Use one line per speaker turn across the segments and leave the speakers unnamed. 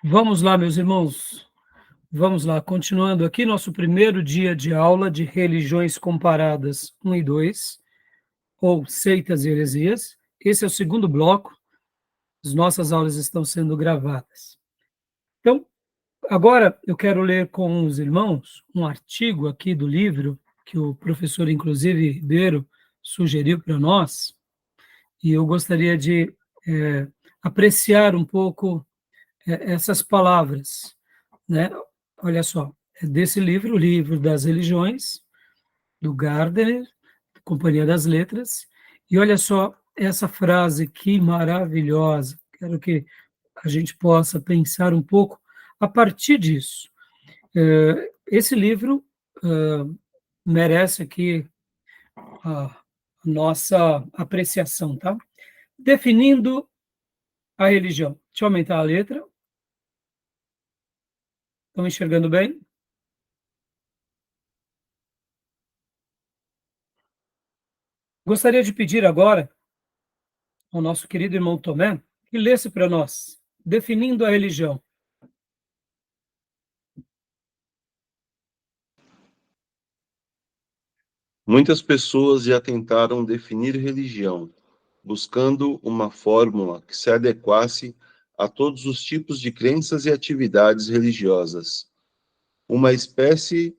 Vamos lá, meus irmãos. Vamos lá, continuando aqui nosso primeiro dia de aula de religiões comparadas 1 e 2, ou seitas e heresias. Esse é o segundo bloco. As nossas aulas estão sendo gravadas. Então, agora eu quero ler com os irmãos um artigo aqui do livro que o professor, inclusive, Ribeiro, sugeriu para nós, e eu gostaria de apreciar um pouco essas palavras, né? Olha só, é desse livro, o Livro das Religiões, do Gardner, Companhia das Letras, e olha só essa frase que maravilhosa, quero que a gente possa pensar um pouco a partir disso. Esse livro merece aqui a nossa apreciação, tá? Definindo a religião. Deixa eu aumentar a letra. Estão enxergando bem? Gostaria de pedir agora ao nosso querido irmão Tomé que lesse para nós, definindo a religião.
Muitas pessoas já tentaram definir religião, buscando uma fórmula que se adequasse a todos os tipos de crenças e atividades religiosas, uma espécie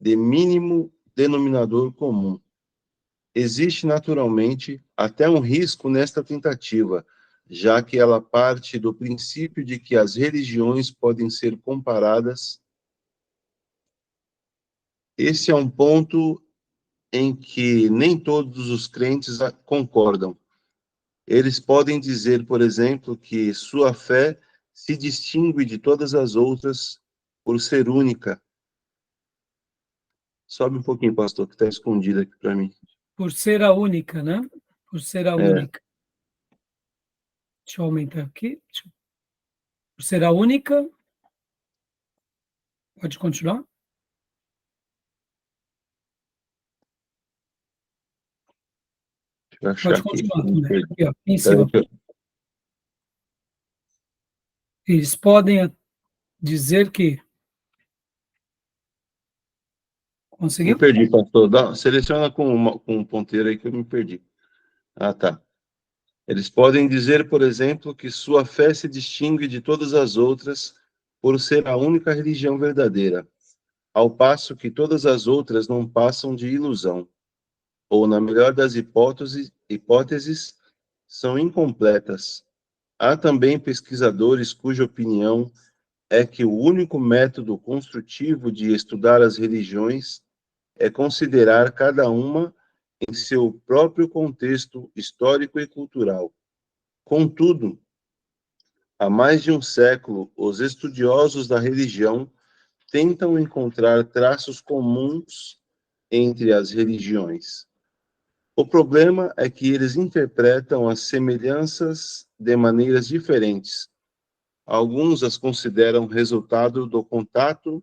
de mínimo denominador comum. Existe, naturalmente, até um risco nesta tentativa, já que ela parte do princípio de que as religiões podem ser comparadas. Esse é um ponto em que nem todos os crentes concordam. Eles podem dizer, por exemplo, que sua fé se distingue de todas as outras por ser única. Sobe um pouquinho, pastor, que está escondido aqui para mim.
Por ser a única, né? Por ser a única. Deixa eu aumentar aqui. Por ser a única. Pode continuar?
Deixa eu achar
Pode
aqui.
continuar também. Aqui, ó, em cima.
Peraí,
Eles podem dizer que...
me
Conseguiu?
perdi, pastor. Seleciona com um ponteiro aí que eu me perdi. Ah, tá. Eles podem dizer, por exemplo, que sua fé se distingue de todas as outras por ser a única religião verdadeira, ao passo que todas as outras não passam de ilusão, ou, na melhor das hipóteses, são incompletas. Há também pesquisadores cuja opinião é que o único método construtivo de estudar as religiões é considerar cada uma em seu próprio contexto histórico e cultural. Contudo, há mais de um século, os estudiosos da religião tentam encontrar traços comuns entre as religiões. O problema é que eles interpretam as semelhanças de maneiras diferentes. Alguns as consideram resultado do contato.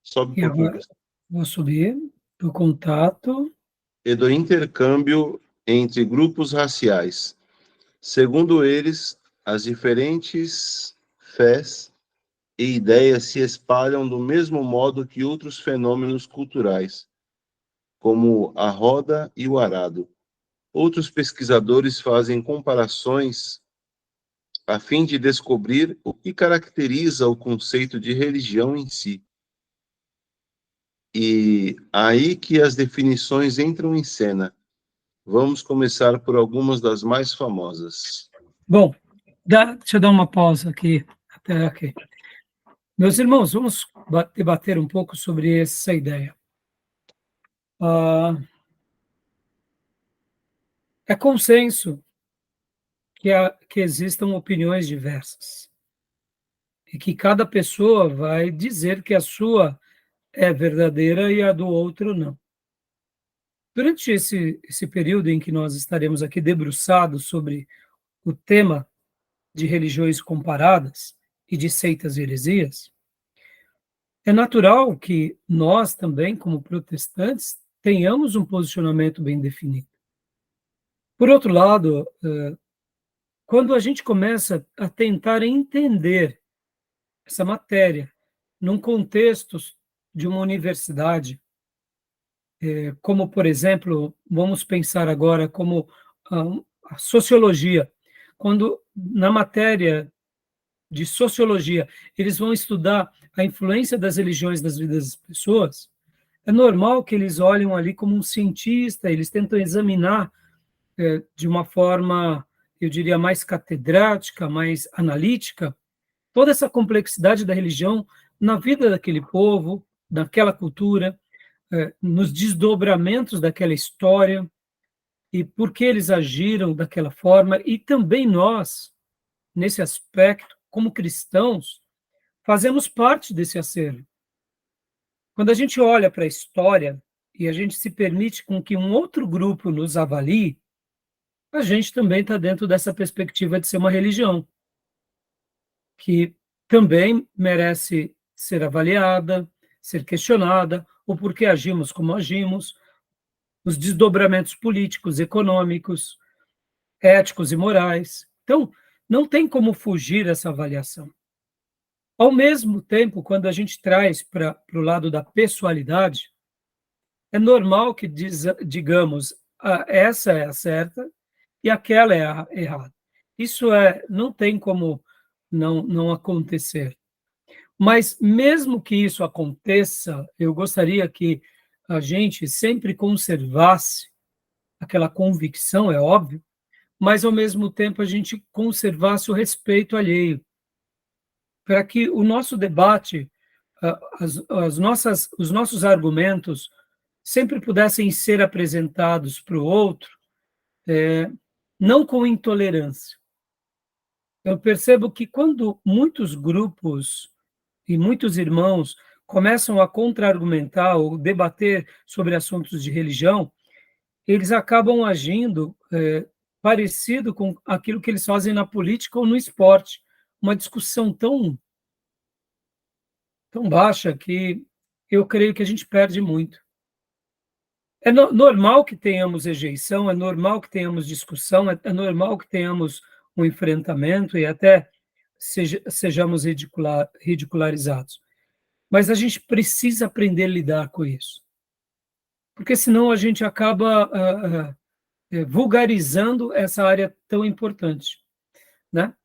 Sobe um
E
pouquinho,
agora
pessoal.
vou subir do contato.
E do intercâmbio entre grupos raciais. Segundo eles, as diferentes fés e ideias se espalham do mesmo modo que outros fenômenos culturais, como a roda e o arado. Outros pesquisadores fazem comparações a fim de descobrir o que caracteriza o conceito de religião em si. E aí que as definições entram em cena. Vamos começar por algumas das mais famosas.
Bom, deixa eu dar uma pausa aqui. Até aqui. Meus irmãos, vamos debater um pouco sobre essa ideia. É consenso que existam opiniões diversas e que cada pessoa vai dizer que a sua é verdadeira e a do outro não. Durante esse período em que nós estaremos aqui debruçados sobre o tema de religiões comparadas e de seitas e heresias, é natural que nós também, como protestantes, tenhamos um posicionamento bem definido. Por outro lado, quando a gente começa a tentar entender essa matéria num contexto de uma universidade, como, por exemplo, vamos pensar agora como a sociologia, quando na matéria de sociologia eles vão estudar a influência das religiões nas vidas das pessoas, é normal que eles olhem ali como um cientista, eles tentam examinar de uma forma, eu diria, mais catedrática, mais analítica, toda essa complexidade da religião na vida daquele povo, daquela cultura, nos desdobramentos daquela história, e por que eles agiram daquela forma, e também nós, nesse aspecto, como cristãos, fazemos parte desse acervo. Quando a gente olha para a história e a gente se permite com que um outro grupo nos avalie, a gente também está dentro dessa perspectiva de ser uma religião, que também merece ser avaliada, ser questionada, o porquê agimos como agimos, os desdobramentos políticos, econômicos, éticos e morais. Então, não tem como fugir essa avaliação. Ao mesmo tempo, quando a gente traz para o lado da pessoalidade, é normal que digamos, essa é a certa e aquela é a errada. Isso não tem como não acontecer. Mas, mesmo que isso aconteça, eu gostaria que a gente sempre conservasse aquela convicção, é óbvio, mas, ao mesmo tempo, a gente conservasse o respeito alheio, para que o nosso debate, os nossos argumentos, sempre pudessem ser apresentados para o outro, não com intolerância. Eu percebo que quando muitos grupos e muitos irmãos começam a contra-argumentar ou debater sobre assuntos de religião, eles acabam agindo parecido com aquilo que eles fazem na política ou no esporte, uma discussão tão baixa que eu creio que a gente perde muito. É normal que tenhamos rejeição, é normal que tenhamos discussão, é normal que tenhamos um enfrentamento e até sejamos ridicularizados. Mas a gente precisa aprender a lidar com isso, porque senão a gente acaba vulgarizando essa área tão importante, né?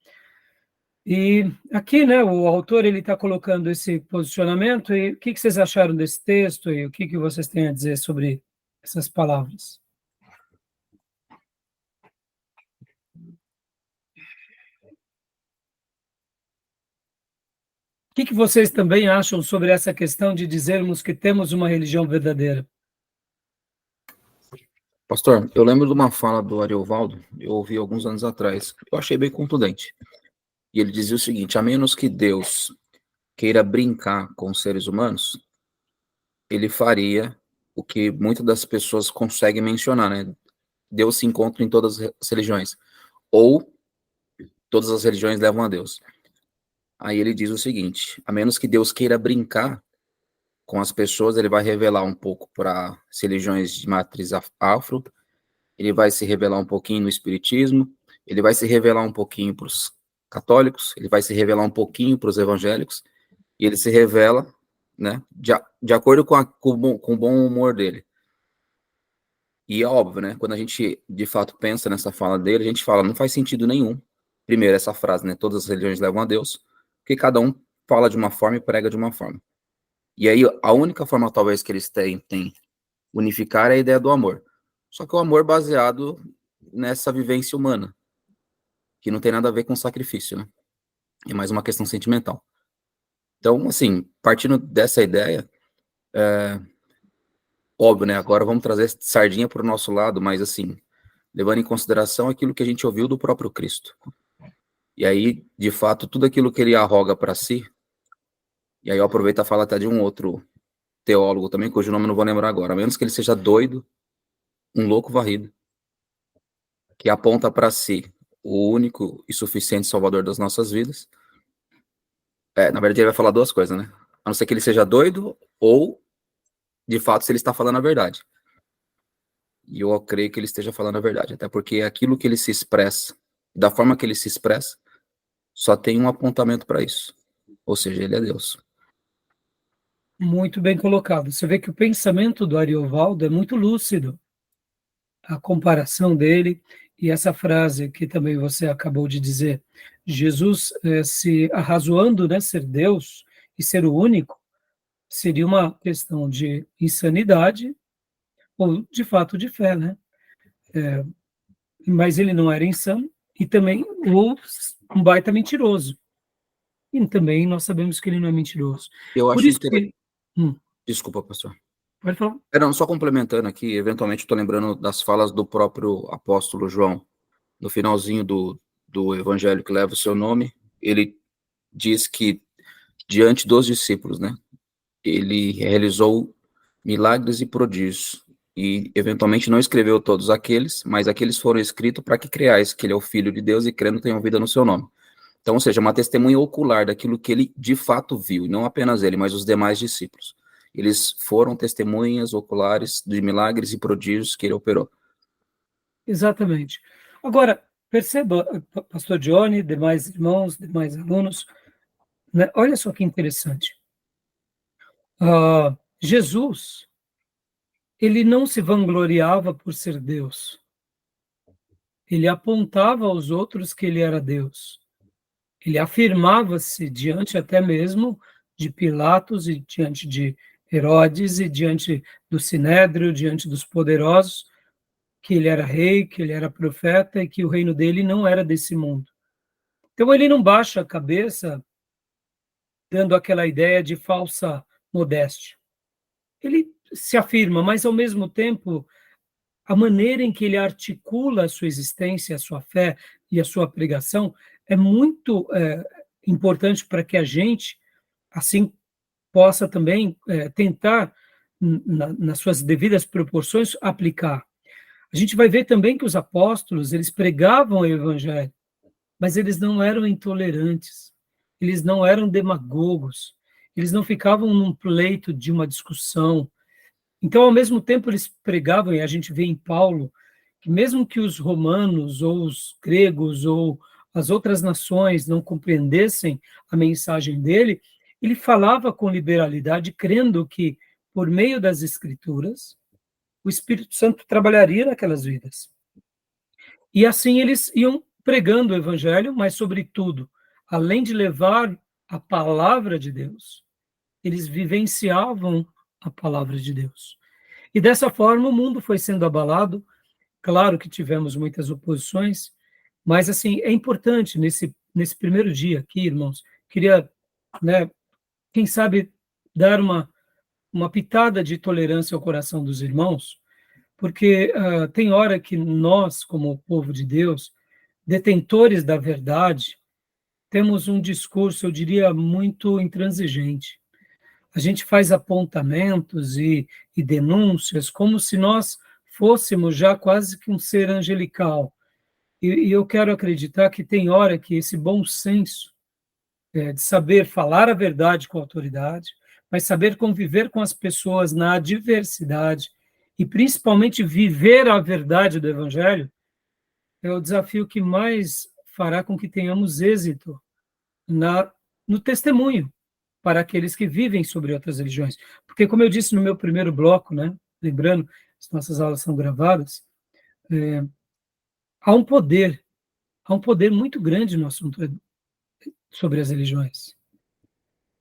E aqui, né, o autor ele está colocando esse posicionamento, e o que vocês acharam desse texto e o que vocês têm a dizer sobre essas palavras? O que vocês também acham sobre essa questão de dizermos que temos uma religião verdadeira?
Pastor, eu lembro de uma fala do Ariovaldo, eu ouvi alguns anos atrás, eu achei bem contundente. E ele dizia o seguinte: a menos que Deus queira brincar com os seres humanos, ele faria o que muitas das pessoas conseguem mencionar, né? Deus se encontra em todas as religiões, ou todas as religiões levam a Deus. Aí ele diz o seguinte: a menos que Deus queira brincar com as pessoas, ele vai revelar um pouco para as religiões de matriz afro, ele vai se revelar um pouquinho no espiritismo, ele vai se revelar um pouquinho para os católicos, ele vai se revelar um pouquinho para os evangélicos, e ele se revela, né, de acordo com o bom humor dele. E é óbvio, né, quando a gente de fato pensa nessa fala dele, a gente fala, não faz sentido nenhum, primeiro essa frase, né, todas as religiões levam a Deus, porque cada um fala de uma forma e prega de uma forma. E aí a única forma talvez que eles têm unificar é a ideia do amor. Só que o amor baseado nessa vivência humana, que não tem nada a ver com sacrifício, né? É mais uma questão sentimental. Então, assim, partindo dessa ideia, óbvio, né? Agora vamos trazer sardinha para o nosso lado, mas assim, levando em consideração aquilo que a gente ouviu do próprio Cristo. E aí, de fato, tudo aquilo que ele arroga para si, e aí eu aproveito a fala até de um outro teólogo também, cujo nome eu não vou lembrar agora, a menos que ele seja doido, um louco varrido, que aponta para si o único e suficiente salvador das nossas vidas. Na verdade, ele vai falar duas coisas, né? A não ser que ele seja doido ou, de fato, se ele está falando a verdade. E eu creio que ele esteja falando a verdade, até porque aquilo que ele se expressa da forma que ele se expressa, só tem um apontamento para isso. Ou seja, ele é Deus.
Muito bem colocado. Você vê que o pensamento do Ariovaldo é muito lúcido. A comparação dele e essa frase que também você acabou de dizer, Jesus se arrazoando, né, ser Deus e ser o único, seria uma questão de insanidade ou de fato de fé, né? Mas ele não era insano e também um baita mentiroso. E também nós sabemos que ele não é mentiroso.
Eu
Por
acho
isso
interessante.
que...
Desculpa, pastor.
Pode falar.
Não, só complementando aqui, eventualmente estou lembrando das falas do próprio apóstolo João, no finalzinho do evangelho que leva o seu nome, ele diz que, diante dos discípulos, né, ele realizou milagres e prodígios, e eventualmente não escreveu todos aqueles, mas aqueles foram escritos para que creais que ele é o Filho de Deus e crendo tenham vida no seu nome. Então, ou seja, uma testemunha ocular daquilo que ele de fato viu, e não apenas ele, mas os demais discípulos. Eles foram testemunhas oculares de milagres e prodígios que ele operou.
Exatamente. Agora, perceba, pastor Johnny, demais irmãos, demais alunos, né? Olha só que interessante. Jesus, ele não se vangloriava por ser Deus. Ele apontava aos outros que ele era Deus. Ele afirmava-se diante até mesmo de Pilatos e diante de Herodes e diante do Sinédrio, diante dos poderosos, que ele era rei, que ele era profeta e que o reino dele não era desse mundo. Então ele não baixa a cabeça dando aquela ideia de falsa modéstia. Ele se afirma, mas ao mesmo tempo a maneira em que ele articula a sua existência, a sua fé e a sua pregação é muito importante para que a gente, assim, possa também tentar, nas suas devidas proporções, aplicar. A gente vai ver também que os apóstolos, eles pregavam o evangelho, mas eles não eram intolerantes, eles não eram demagogos, eles não ficavam num pleito de uma discussão. Então, ao mesmo tempo, eles pregavam, e a gente vê em Paulo, que mesmo que os romanos, ou os gregos, ou as outras nações não compreendessem a mensagem dele, ele falava com liberalidade, crendo que, por meio das Escrituras, o Espírito Santo trabalharia naquelas vidas. E assim eles iam pregando o Evangelho, mas, sobretudo, além de levar a palavra de Deus, eles vivenciavam a palavra de Deus. E dessa forma o mundo foi sendo abalado. Claro que tivemos muitas oposições, mas assim é importante nesse primeiro dia aqui, irmãos, queria, né, quem sabe dar uma pitada de tolerância ao coração dos irmãos, porque tem hora que nós, como povo de Deus, detentores da verdade, temos um discurso, eu diria, muito intransigente. A gente faz apontamentos e denúncias como se nós fôssemos já quase que um ser angelical. E eu quero acreditar que tem hora que esse bom senso de saber falar a verdade com autoridade, mas saber conviver com as pessoas na adversidade e principalmente viver a verdade do Evangelho é o desafio que mais fará com que tenhamos êxito no testemunho para aqueles que vivem sobre outras religiões. Porque, como eu disse no meu primeiro bloco, né, lembrando, as nossas aulas são gravadas, há um poder muito grande no assunto sobre as religiões.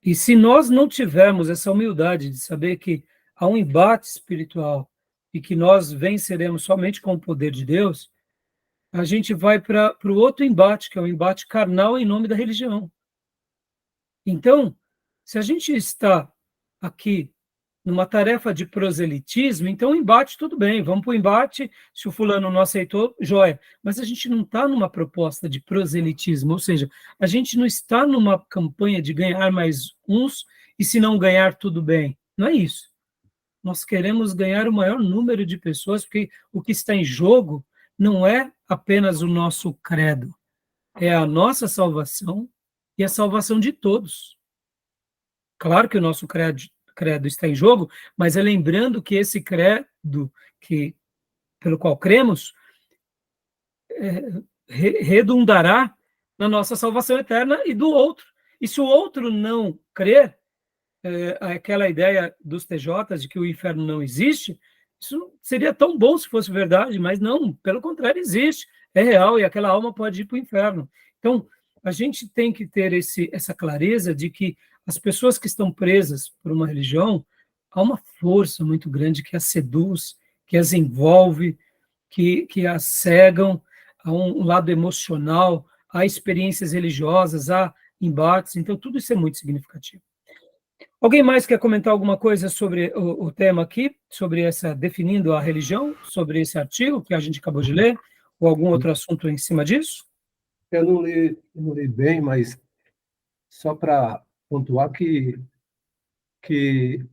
E se nós não tivermos essa humildade de saber que há um embate espiritual e que nós venceremos somente com o poder de Deus, a gente vai para o outro embate, que é o embate carnal em nome da religião. Então, se a gente está aqui numa tarefa de proselitismo, então o embate, tudo bem, vamos para o embate, se o fulano não aceitou, joia. Mas a gente não está numa proposta de proselitismo, ou seja, a gente não está numa campanha de ganhar mais uns e se não ganhar, tudo bem. Não é isso. Nós queremos ganhar o maior número de pessoas, porque o que está em jogo não é apenas o nosso credo, é a nossa salvação e a salvação de todos. Claro que o nosso credo está em jogo, mas é lembrando que esse credo pelo qual cremos redundará na nossa salvação eterna e do outro. E se o outro não crer, aquela ideia dos TJs de que o inferno não existe, isso seria tão bom se fosse verdade, mas não, pelo contrário, existe, é real, e aquela alma pode ir para o inferno. Então, a gente tem que ter essa clareza de que as pessoas que estão presas por uma religião, há uma força muito grande que as seduz, que as envolve, que as cegam, há um lado emocional, há experiências religiosas, há embates, então tudo isso é muito significativo. Alguém mais quer comentar alguma coisa sobre o tema aqui, sobre definindo a religião, sobre esse artigo que a gente acabou de ler, ou algum outro assunto em cima disso?
Eu não li bem, mas só para pontuar que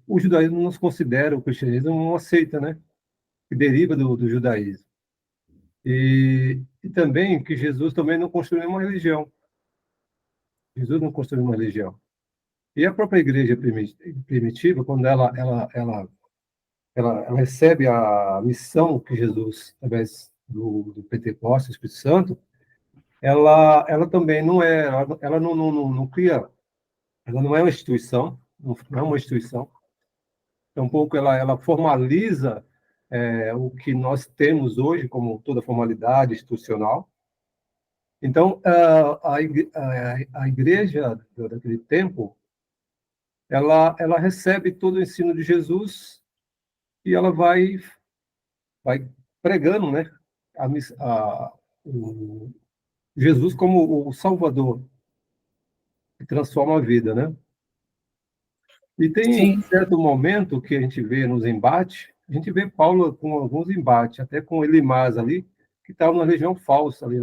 o judaísmo não se considera o cristianismo uma seita, né? Que deriva do judaísmo. E também que Jesus também não construiu uma religião. Jesus não construiu uma religião. E a própria igreja primitiva, quando ela recebe a missão que Jesus, através do Pentecostes, do Espírito Santo, ela também não é, ela não cria, ela não é uma instituição, não é uma instituição. Tampouco ela formaliza o que nós temos hoje como toda formalidade institucional. Então, a igreja daquele tempo, ela recebe todo o ensino de Jesus e ela vai pregando, né, o Jesus como o Salvador, que transforma a vida, né? E tem
Sim.
um certo momento que a gente vê nos embates, a gente vê Paulo com alguns embates, até com Elimas ali, que estava numa região falsa ali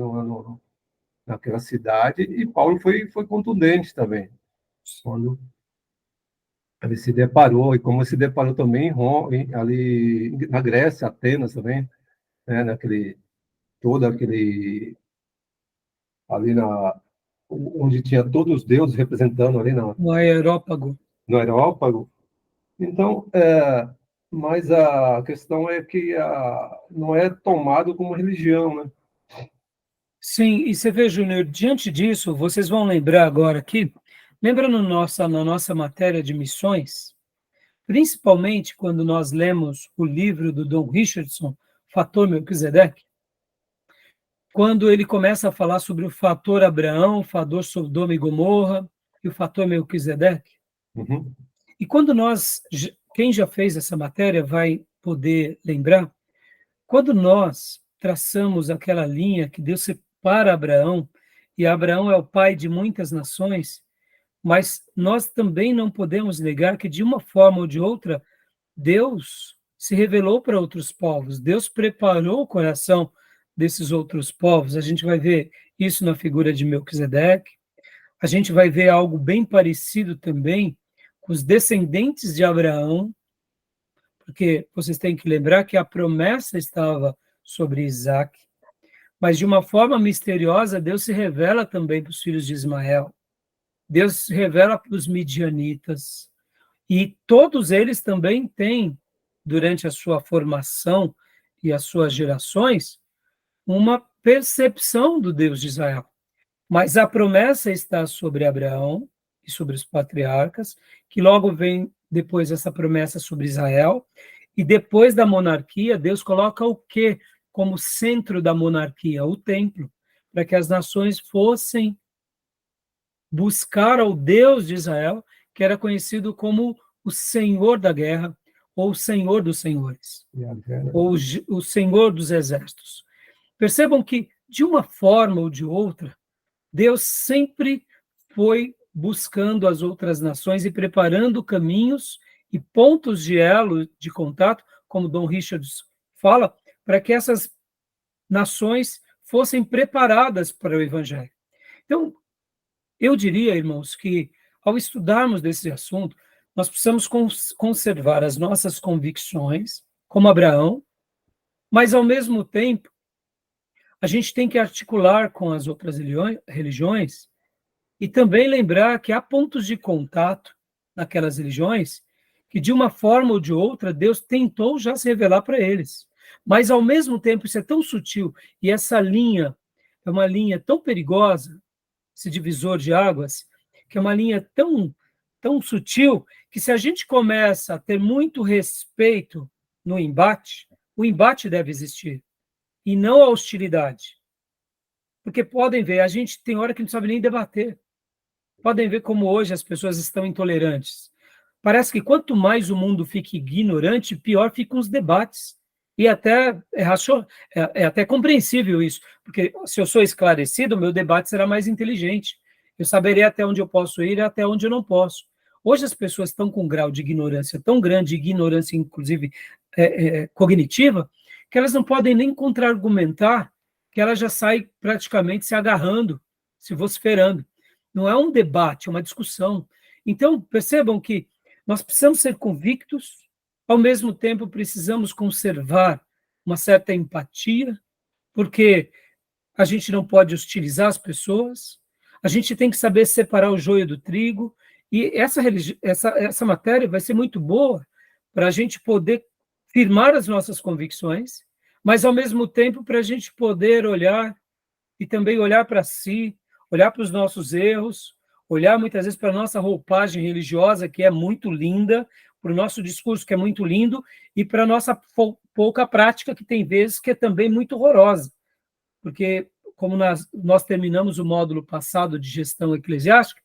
naquela cidade, e Paulo foi contundente também, quando ele se deparou, e como se deparou também em Roma, ali na Grécia, Atenas também, né, todo aquele, ali onde tinha todos os deuses representando ali
No Aerópago.
no Areópago. Então, mas a questão é que não é tomado como religião, né?
Sim, e você vê, Júnior, diante disso, vocês vão lembrar agora aqui, lembra na nossa matéria de missões, principalmente quando nós lemos o livro do Don Richardson, Fator Melquisedeque, quando ele começa a falar sobre o fator Abraão, o fator Sodoma e Gomorra e o fator Melquisedeque.
Uhum.
E quando quem já fez essa matéria vai poder lembrar, quando nós traçamos aquela linha que Deus separa Abraão, e Abraão é o pai de muitas nações, mas nós também não podemos negar que, de uma forma ou de outra, Deus se revelou para outros povos, Deus preparou o coração desses outros povos. A gente vai ver isso na figura de Melquisedeque, a gente vai ver algo bem parecido também com os descendentes de Abraão, porque vocês têm que lembrar que a promessa estava sobre Isaac, mas de uma forma misteriosa, Deus se revela também para os filhos de Ismael, Deus se revela para os midianitas, e todos eles também têm, durante a sua formação e as suas gerações, uma percepção do Deus de Israel. Mas a promessa está sobre Abraão e sobre os patriarcas, que logo vem depois essa promessa sobre Israel, e depois da monarquia, Deus coloca o quê como centro da monarquia? O templo, para que as nações fossem buscar ao Deus de Israel, que era conhecido como o Senhor da guerra, ou o Senhor dos senhores, ou o Senhor dos exércitos. Percebam que, de uma forma ou de outra, Deus sempre foi buscando as outras nações e preparando caminhos e pontos de elo de contato, como Dom Richard fala, para que essas nações fossem preparadas para o Evangelho. Então, eu diria, irmãos, que ao estudarmos desse assunto, nós precisamos conservar as nossas convicções, como Abraão, mas, ao mesmo tempo, a gente tem que articular com as outras religiões e também lembrar que há pontos de contato naquelas religiões que, de uma forma ou de outra, Deus tentou já se revelar para eles. Mas, ao mesmo tempo, isso é tão sutil e essa linha é uma linha tão perigosa, esse divisor de águas, que é uma linha tão sutil, que se a gente começa a ter muito respeito no embate, o embate deve existir, e não a hostilidade. Porque podem ver, a gente tem hora que não sabe nem debater. Podem ver como hoje as pessoas estão intolerantes. Parece que quanto mais o mundo fica ignorante, pior ficam os debates. E até é até compreensível isso, porque se eu sou esclarecido, meu debate será mais inteligente. Eu saberei até onde eu posso ir e até onde eu não posso. Hoje as pessoas estão com um grau de ignorância tão grande, ignorância inclusive cognitiva, que elas não podem nem contra-argumentar, que ela já sai praticamente se agarrando, se vociferando. Não é um debate, é uma discussão. Então, percebam que nós precisamos ser convictos, ao mesmo tempo precisamos conservar uma certa empatia, porque a gente não pode hostilizar as pessoas, a gente tem que saber separar o joio do trigo, e essa matéria vai ser muito boa para a gente poder firmar as nossas convicções, mas, ao mesmo tempo, para a gente poder olhar e também olhar para si, olhar para os nossos erros, olhar muitas vezes para a nossa roupagem religiosa, que é muito linda, para o nosso discurso, que é muito lindo, e para a nossa pouca prática, que tem vezes que é também muito horrorosa. Porque, como nós terminamos o módulo passado de gestão eclesiástica,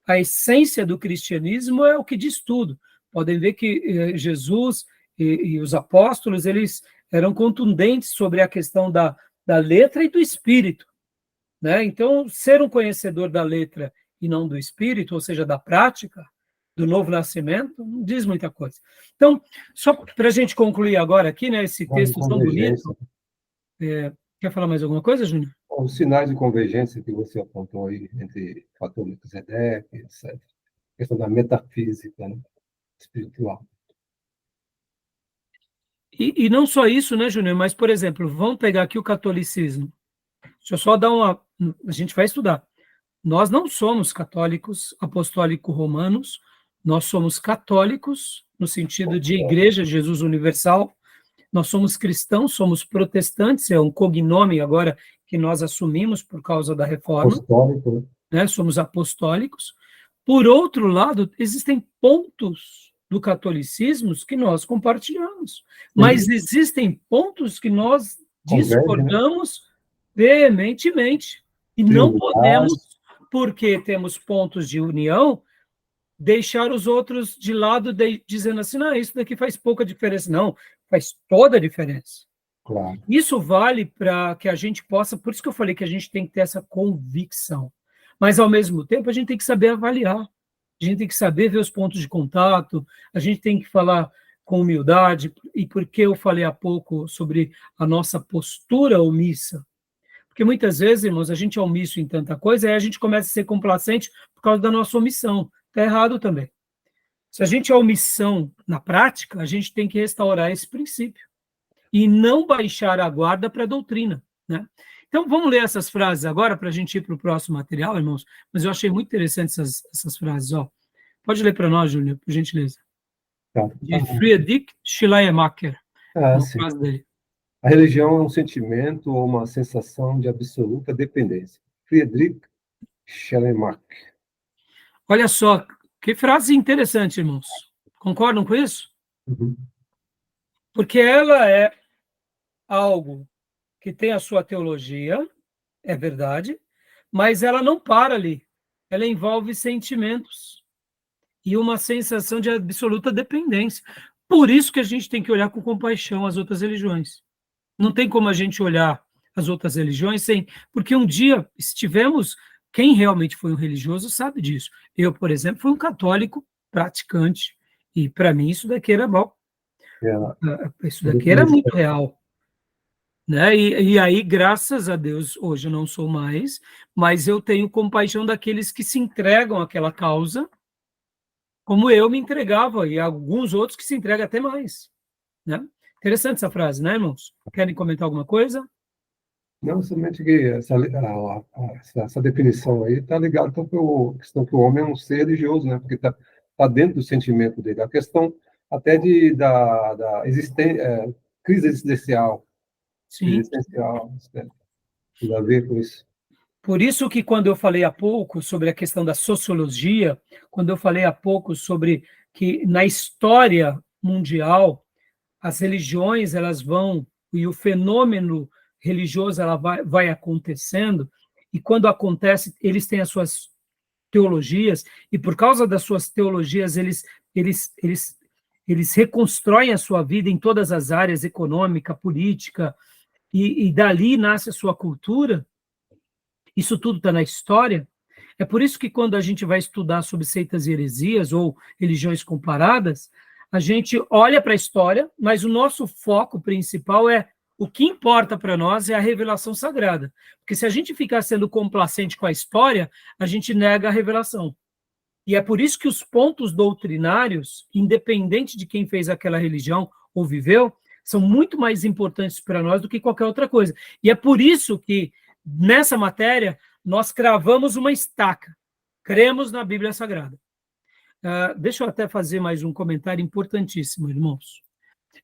a essência do cristianismo é o que diz tudo. Podem ver que Jesus e os apóstolos, eles eram contundentes sobre a questão da letra e do espírito. Né? Então, ser um conhecedor da letra e não do espírito, ou seja, da prática, do novo nascimento, não diz muita coisa. Então, só para a gente concluir agora aqui, né, esse texto tão bonito, quer falar mais alguma coisa, Júnior?
Os sinais de convergência que você apontou aí entre fator Melquisedeque, etc. A questão da metafísica, né, espiritual.
E não só isso, né, Júnior, mas, por exemplo, vamos pegar aqui o catolicismo. Deixa eu só dar a gente vai estudar. Nós não somos católicos apostólico-romanos, nós somos católicos, no sentido de Igreja de Jesus Universal, nós somos cristãos, somos protestantes, é um cognome agora que nós assumimos por causa da reforma,
Apostólico,
né? Somos apostólicos. Por outro lado, existem pontos do catolicismo que nós compartilhamos, mas existem pontos que nós discordamos veementemente, e não podemos, porque temos pontos de união, deixar os outros de lado, dizendo assim, não, isso daqui faz pouca diferença. Não, faz toda a diferença.
claro.
Isso vale para que a gente possa, por isso que eu falei que a gente tem que ter essa convicção, mas, ao mesmo tempo, a gente tem que saber avaliar, a gente tem que saber ver os pontos de contato, a gente tem que falar com humildade, e porque eu falei há pouco sobre a nossa postura omissa, porque muitas vezes, irmãos, a gente é omisso em tanta coisa, aí a gente começa a ser complacente por causa da nossa omissão. Está errado também. Se a gente é omissão na prática, a gente tem que restaurar esse princípio e não baixar a guarda para a doutrina. Né? Então, vamos ler essas frases agora para a gente ir para o próximo material, irmãos, mas eu achei muito interessante essas frases. Ó. Pode ler para nós, Júnior, por gentileza.
Tá.
De Friedrich Schleiermacher, uma
Sim.
frase dele.
A religião é um sentimento ou uma sensação de absoluta dependência. Friedrich Schleiermacher.
Olha só, que frase interessante, irmãos. Concordam com isso?
Uhum.
Porque ela é algo que tem a sua teologia, é verdade, mas ela não para ali. Ela envolve sentimentos e uma sensação de absoluta dependência. Por isso que a gente tem que olhar com compaixão as outras religiões. Não tem como a gente olhar as outras religiões sem... Porque um dia estivemos... Quem realmente foi um religioso sabe disso. Eu, por exemplo, fui um católico praticante, e para mim isso daqui era bom. Isso daqui era muito real. Né? E aí, graças a Deus, hoje eu não sou mais, mas eu tenho compaixão daqueles que se entregam àquela causa, como eu me entregava, e alguns outros que se entregam até mais. Né? Interessante essa frase, né, irmãos? Querem comentar alguma coisa?
Não, somente que essa definição aí está ligada com a questão que o homem é um ser religioso, né? Porque está dentro do sentimento dele. A questão até da crise existencial.
Sim.
Existencial. Tudo a ver com isso.
Por isso que quando eu falei há pouco sobre a questão da sociologia, quando eu falei há pouco sobre que na história mundial as religiões elas vão e o fenômeno religioso ela vai acontecendo, e quando acontece eles têm as suas teologias, e por causa das suas teologias eles reconstroem a sua vida em todas as áreas, econômica, política, e dali nasce a sua cultura. Isso tudo está na história. É por isso que quando a gente vai estudar sobre seitas e heresias ou religiões comparadas, a gente olha para a história, mas o nosso foco principal é o que importa para nós é a revelação sagrada. Porque se a gente ficar sendo complacente com a história, a gente nega a revelação. E é por isso que os pontos doutrinários, independente de quem fez aquela religião ou viveu, são muito mais importantes para nós do que qualquer outra coisa. E é por isso que, nessa matéria, nós cravamos uma estaca. Cremos na Bíblia Sagrada. Deixa eu até fazer mais um comentário importantíssimo, irmãos.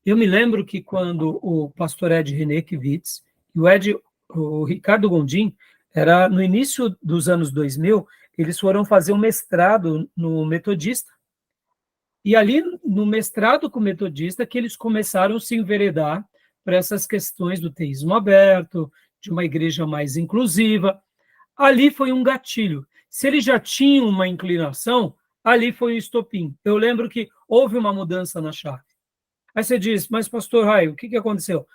Eu me lembro que quando o pastor Ed René Kivitz e o Ricardo Gondim, era no início dos anos 2000, eles foram fazer um mestrado no Metodista. E ali, no mestrado com o Metodista, que eles começaram a se enveredar para essas questões do teísmo aberto, de uma igreja mais inclusiva. Ali foi um gatilho. Se eles já tinham uma inclinação, ali foi um estopim. Eu lembro que houve uma mudança na chave. Aí você diz, mas pastor Raio, o que aconteceu?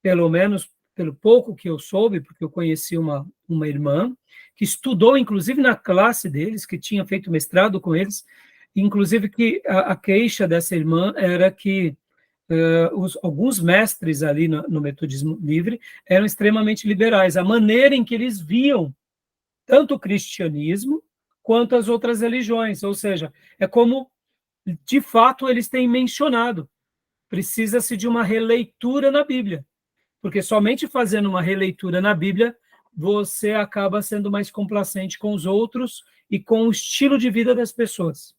Pelo menos, pelo pouco que eu soube, porque eu conheci uma irmã, que estudou, inclusive, na classe deles, que tinha feito mestrado com eles, inclusive que a queixa dessa irmã era que alguns mestres ali no Metodismo Livre eram extremamente liberais. A maneira em que eles viam tanto o cristianismo quanto as outras religiões, ou seja, é como, de fato, eles têm mencionado, precisa-se de uma releitura na Bíblia, porque somente fazendo uma releitura na Bíblia, você acaba sendo mais complacente com os outros e com o estilo de vida das pessoas.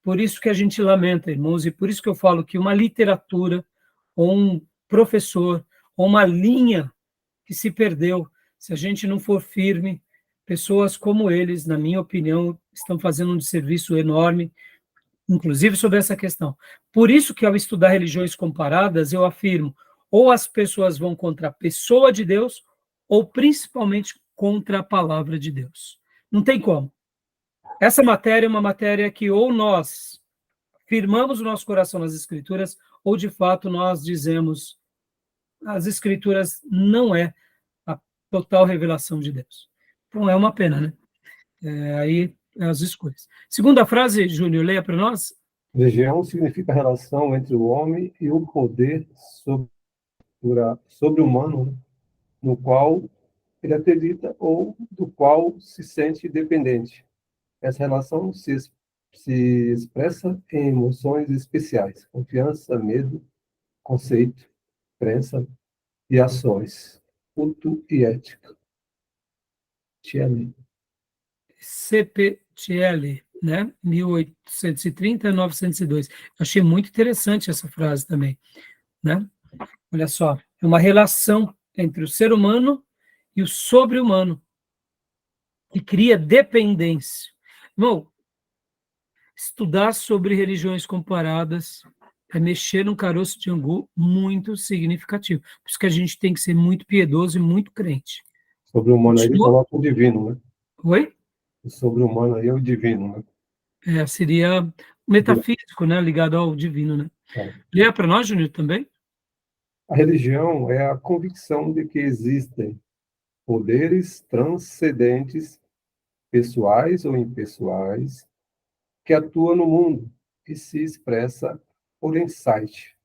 Por isso que a gente lamenta, irmãos, e por isso que eu falo que uma literatura, ou um professor, ou uma linha que se perdeu, se a gente não for firme, pessoas como eles, na minha opinião, estão fazendo um serviço enorme, inclusive sobre essa questão. Por isso que ao estudar religiões comparadas, eu afirmo, ou as pessoas vão contra a pessoa de Deus, ou principalmente contra a palavra de Deus. Não tem como. Essa matéria é uma matéria que ou nós firmamos o nosso coração nas Escrituras, ou de fato nós dizemos as Escrituras não é a total revelação de Deus. Então é uma pena, né? Aí as escolhas. Segunda frase, Júnior, leia para nós.
Legião significa a relação entre o homem e o poder sobre-humano, né, no qual ele acredita ou do qual se sente dependente. Essa relação se expressa em emoções especiais: confiança, medo, conceito, crença e ações, culto e ética.
CPTL, né? 1830 a 902. Achei muito interessante essa frase também, né? Olha só, é uma relação entre o ser humano e o sobre-humano, que cria dependência. Irmão, estudar sobre religiões comparadas é mexer num caroço de angu muito significativo. Por isso que a gente tem que ser muito piedoso e muito crente.
Sobre-humano aí ele coloca o divino, né?
Oi?
O sobre-humano aí é o divino, né?
Seria metafísico, né? Ligado ao divino, né?
É.
Leia para nós, Júnior, também.
A religião é a convicção de que existem poderes transcendentes, pessoais ou impessoais, que atuam no mundo e se expressa por insight,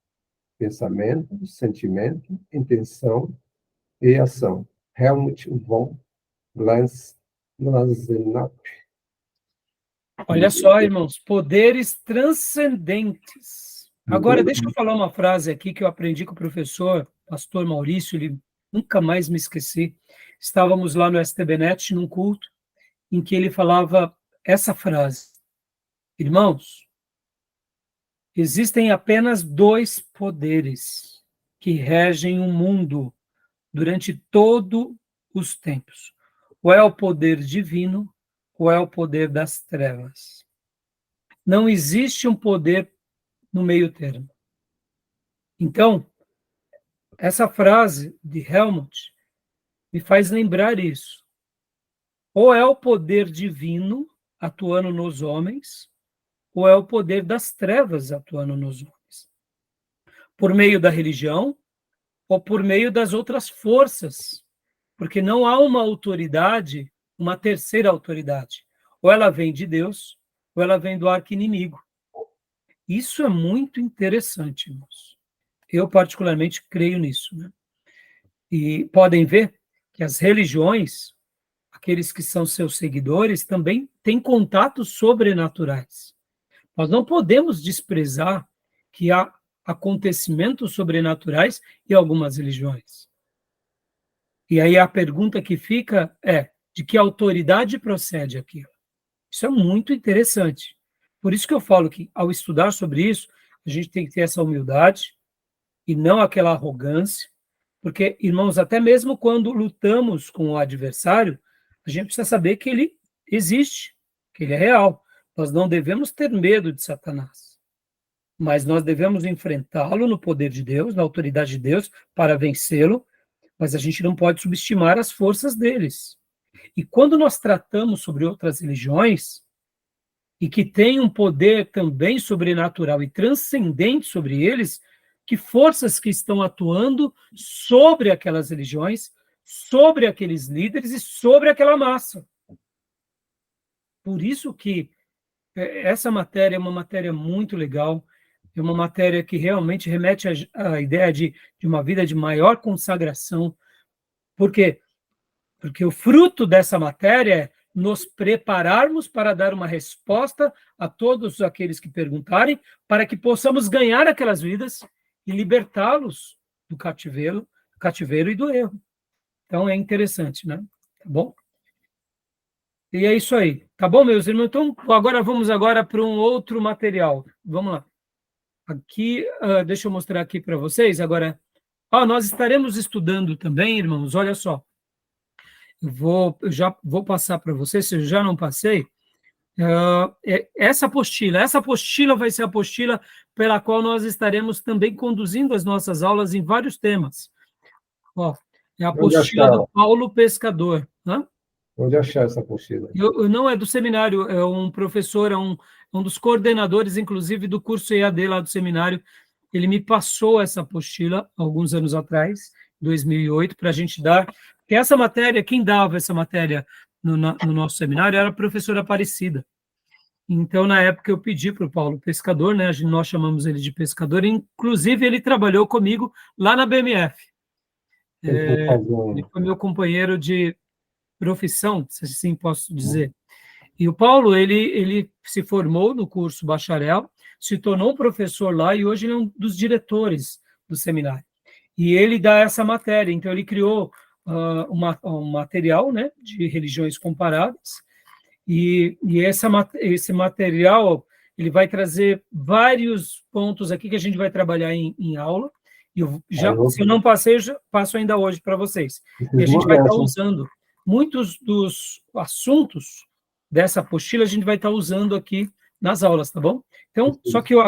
pensamento, sentimento, intenção e ação. Helmut von Glassenap.
Olha só, irmãos, poderes transcendentes. Agora, deixa eu falar uma frase aqui que eu aprendi com o professor, pastor Maurício, ele nunca mais me esqueci. Estávamos lá no STBnet, num culto, em que ele falava essa frase: irmãos, existem apenas 2 poderes que regem o mundo durante todo os tempos. Ou é o poder divino, ou é o poder das trevas. Não existe um poder no meio termo. Então, essa frase de Helmut me faz lembrar isso. Ou é o poder divino atuando nos homens, ou é o poder das trevas atuando nos homens. Por meio da religião, ou por meio das outras forças. Porque não há uma autoridade, uma terceira autoridade. Ou ela vem de Deus, ou ela vem do arqui-inimigo. Isso é muito interessante, irmãos. Eu, particularmente, creio nisso, né? E podem ver que as religiões, aqueles que são seus seguidores, também têm contatos sobrenaturais. Nós não podemos desprezar que há acontecimentos sobrenaturais em algumas religiões. E aí a pergunta que fica é: de que autoridade procede aquilo? Isso é muito interessante. Por isso que eu falo que, ao estudar sobre isso, a gente tem que ter essa humildade e não aquela arrogância, porque, irmãos, até mesmo quando lutamos com o adversário, a gente precisa saber que ele existe, que ele é real. Nós não devemos ter medo de Satanás, mas nós devemos enfrentá-lo no poder de Deus, na autoridade de Deus, para vencê-lo, mas a gente não pode subestimar as forças deles. E quando nós tratamos sobre outras religiões, e que têm um poder também sobrenatural e transcendente sobre eles, que forças que estão atuando sobre aquelas religiões, sobre aqueles líderes e sobre aquela massa. Por isso que essa matéria é uma matéria muito legal, é uma matéria que realmente remete à ideia de uma vida de maior consagração. Por quê? Porque o fruto dessa matéria é nos prepararmos para dar uma resposta a todos aqueles que perguntarem, para que possamos ganhar aquelas vidas e libertá-los do cativeiro e do erro. Então é interessante, né? Tá bom? E é isso aí. Tá bom, meus irmãos? Então, vamos para um outro material. Vamos lá. Aqui, deixa eu mostrar aqui para vocês. Agora, nós estaremos estudando também, irmãos, olha só. Eu já vou passar para vocês, se eu já não passei, essa apostila vai ser a apostila pela qual nós estaremos também conduzindo as nossas aulas em vários temas. É a apostila do Paulo Pescador.
Onde achar essa apostila?
Não é do seminário, é um professor, é um dos coordenadores, inclusive, do curso EAD lá do seminário. Ele me passou essa apostila alguns anos atrás, 2008, para a gente dar. Porque essa matéria, quem dava essa matéria no nosso seminário era a professora Aparecida. Então, na época, eu pedi para o Paulo Pescador, né? Nós chamamos ele de Pescador, inclusive ele trabalhou comigo lá na BMF. Ele foi meu companheiro de profissão, se assim posso dizer. E o Paulo, ele se formou no curso bacharel, se tornou professor lá e hoje ele é um dos diretores do seminário. E ele dá essa matéria, então ele criou um material, né, de religiões comparadas, e esse material ele vai trazer vários pontos aqui que a gente vai trabalhar em aula, e se eu não passei, eu já passo ainda hoje para vocês. E a gente vai estar usando muitos dos assuntos dessa apostila, a gente vai estar usando aqui nas aulas, tá bom? Então, só que eu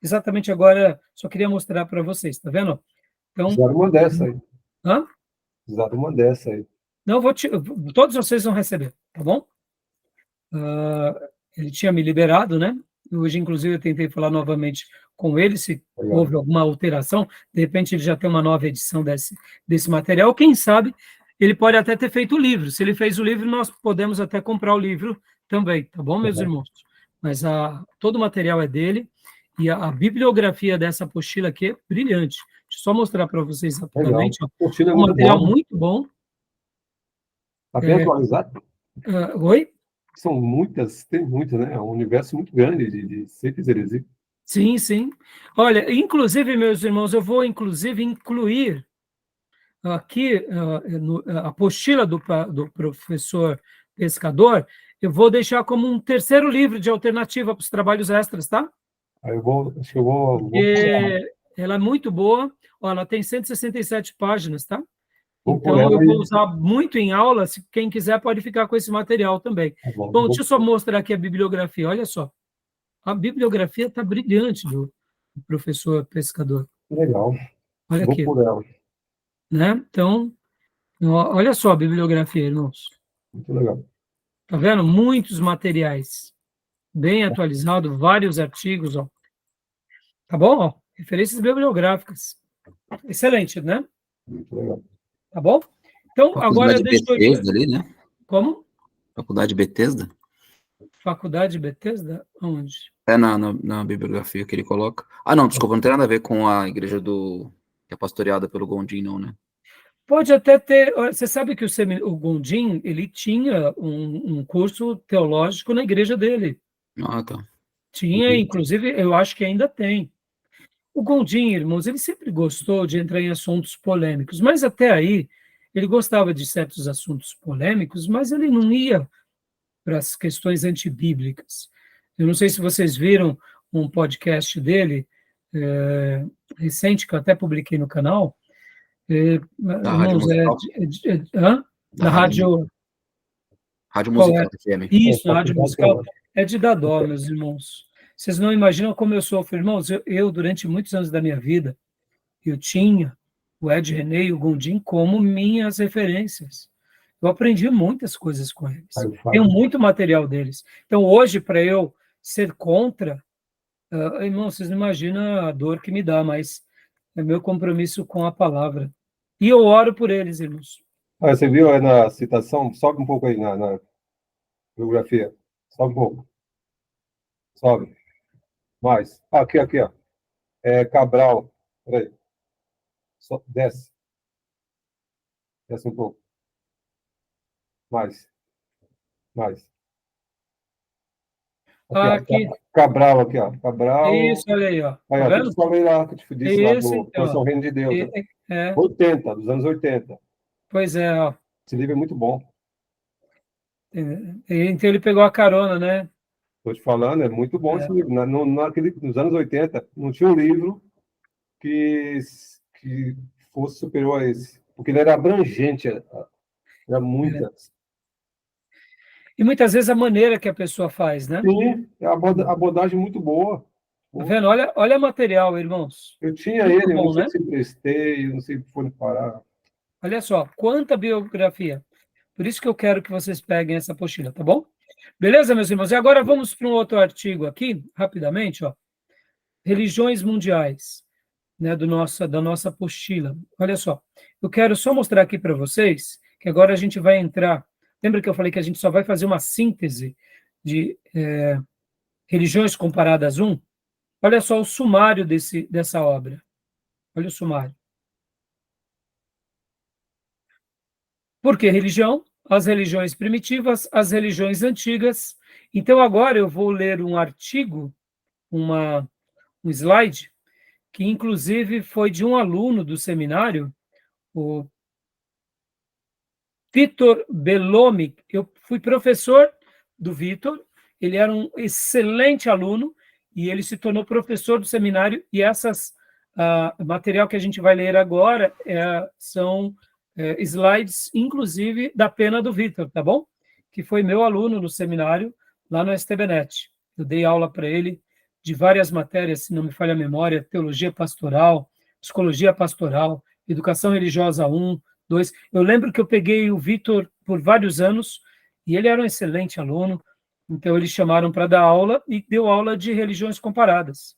exatamente agora, só queria mostrar para vocês, tá vendo? Então,
precisaram uma dessa aí.
Hã?
Precisaram uma dessa aí.
Não, todos vocês vão receber, tá bom? Ele tinha me liberado, né? Hoje, inclusive, eu tentei falar novamente com ele, se houve alguma alteração, de repente ele já tem uma nova edição desse material, quem sabe ele pode até ter feito o livro. Se ele fez o livro, nós podemos até comprar o livro também, tá bom, meus irmãos? Mas todo o material é dele, e a bibliografia dessa apostila aqui é brilhante. Deixa eu só mostrar para vocês rapidamente.
É
um material muito bom.
Está bem atualizado?
Oi?
Tem muitas, né? É um universo muito grande de sectas e heresias.
Sim, sim. Olha, inclusive, meus irmãos, eu vou incluir aqui a apostila do professor Pescador, eu vou deixar como um terceiro livro de alternativa para os trabalhos extras, tá?
Acho que eu vou
ela é muito boa, ela tem 167 páginas, tá?
Vou por
Então, eu
ela
vou
e...
usar muito em aula, se quem quiser pode ficar com esse material também.
Tá bom,
Bom, deixa eu só mostrar aqui a bibliografia, olha só. A bibliografia está brilhante do professor Pescador.
legal.
Olha
Vou
aqui,
por ela.
né? Então, olha só a bibliografia, irmãos.
Muito legal.
Tá vendo? Muitos materiais, bem atualizado, vários artigos, ó. Tá bom? Ó, referências bibliográficas. Excelente, né?
Muito legal.
Tá bom? Então, agora
Faculdade
deixa eu...
Bethesda ali, né?
Como?
Faculdade Bethesda.
Faculdade Bethesda? Onde?
É na bibliografia que ele coloca. Ah, não, desculpa, não tem nada a ver com a igreja que é pastoreada pelo Gondim, não, né?
Pode até ter... Você sabe que o Gondim, ele tinha um curso teológico na igreja dele.
Ah, tá.
Tinha, inclusive, eu acho que ainda tem. O Gondim, irmãos, ele sempre gostou de entrar em assuntos polêmicos, mas até aí ele gostava de certos assuntos polêmicos, mas ele não ia para as questões antibíblicas. Eu não sei se vocês viram um podcast dele, recente, que eu até publiquei no canal,
Da Rádio
irmãos,
Musical. Da
da rádio...
Rádio
Qual é?
Musical FM.
Isso,
É,
na rádio
faculdade
musical é de dar dó, meus irmãos. Vocês não imaginam como eu sofro, irmãos. Eu, durante muitos anos da minha vida, eu tinha o Ed René e o Gondim como minhas referências. Eu aprendi muitas coisas com eles. Tenho muito material deles. Então, hoje, para eu ser contra, irmão, vocês não imaginam a dor que me dá, mas é meu compromisso com a palavra. E eu oro por eles, irmãos.
Você viu aí na citação? Sobe um pouco aí na bibliografia. Sobe um pouco. Sobe. Mais. Aqui, ó. Cabral. Peraí. Desce. Desce um pouco. Mais. Mais.
Aqui.
Cabral, aqui, ó. Cabral.
Isso, olha aí, ó.
Aí,
Tá
ó, que eu
vendo?
te falei lá, que eu te disse lá
Esse,
do
então,
Posição Reino de Deus. Né? 80, dos anos 80.
pois é, ó.
Esse livro é muito bom.
Então ele pegou a carona, né?
Estou te falando, é muito bom esse livro. Nos anos 80, não tinha um livro que fosse superior a esse. Porque ele era abrangente, era muitas.
E muitas vezes a maneira que a pessoa faz, né?
Sim, é uma abordagem muito boa.
Tá vendo? Olha material, irmãos.
Eu tinha
Muito
ele, eu
bom,
não sei
né?
se emprestei, eu não sei se foi parar.
Olha só, quanta biografia. Por isso que eu quero que vocês peguem essa apostila, tá bom? Beleza, meus irmãos? E agora vamos para um outro artigo aqui, rapidamente, ó. Religiões mundiais, né, da nossa apostila. Olha só, eu quero só mostrar aqui para vocês que agora a gente vai entrar. Lembra que eu falei que a gente só vai fazer uma síntese de Religiões Comparadas 1? Olha só o sumário dessa obra. Olha o sumário. Por que religião? As religiões primitivas, as religiões antigas. Então, agora eu vou ler um artigo, um slide, que inclusive foi de um aluno do seminário, o Vitor Bellomi. Eu fui professor do Vitor, ele era um excelente aluno, e ele se tornou professor do seminário, e material que a gente vai ler agora são slides, inclusive, da pena do Vitor, tá bom? Que foi meu aluno no seminário, lá no STBnet. Eu dei aula para ele de várias matérias, se não me falha a memória, teologia pastoral, psicologia pastoral, educação religiosa 1, 2. Eu lembro que eu peguei o Vitor por vários anos, e ele era um excelente aluno, então eles chamaram para dar aula, e deu aula de religiões comparadas.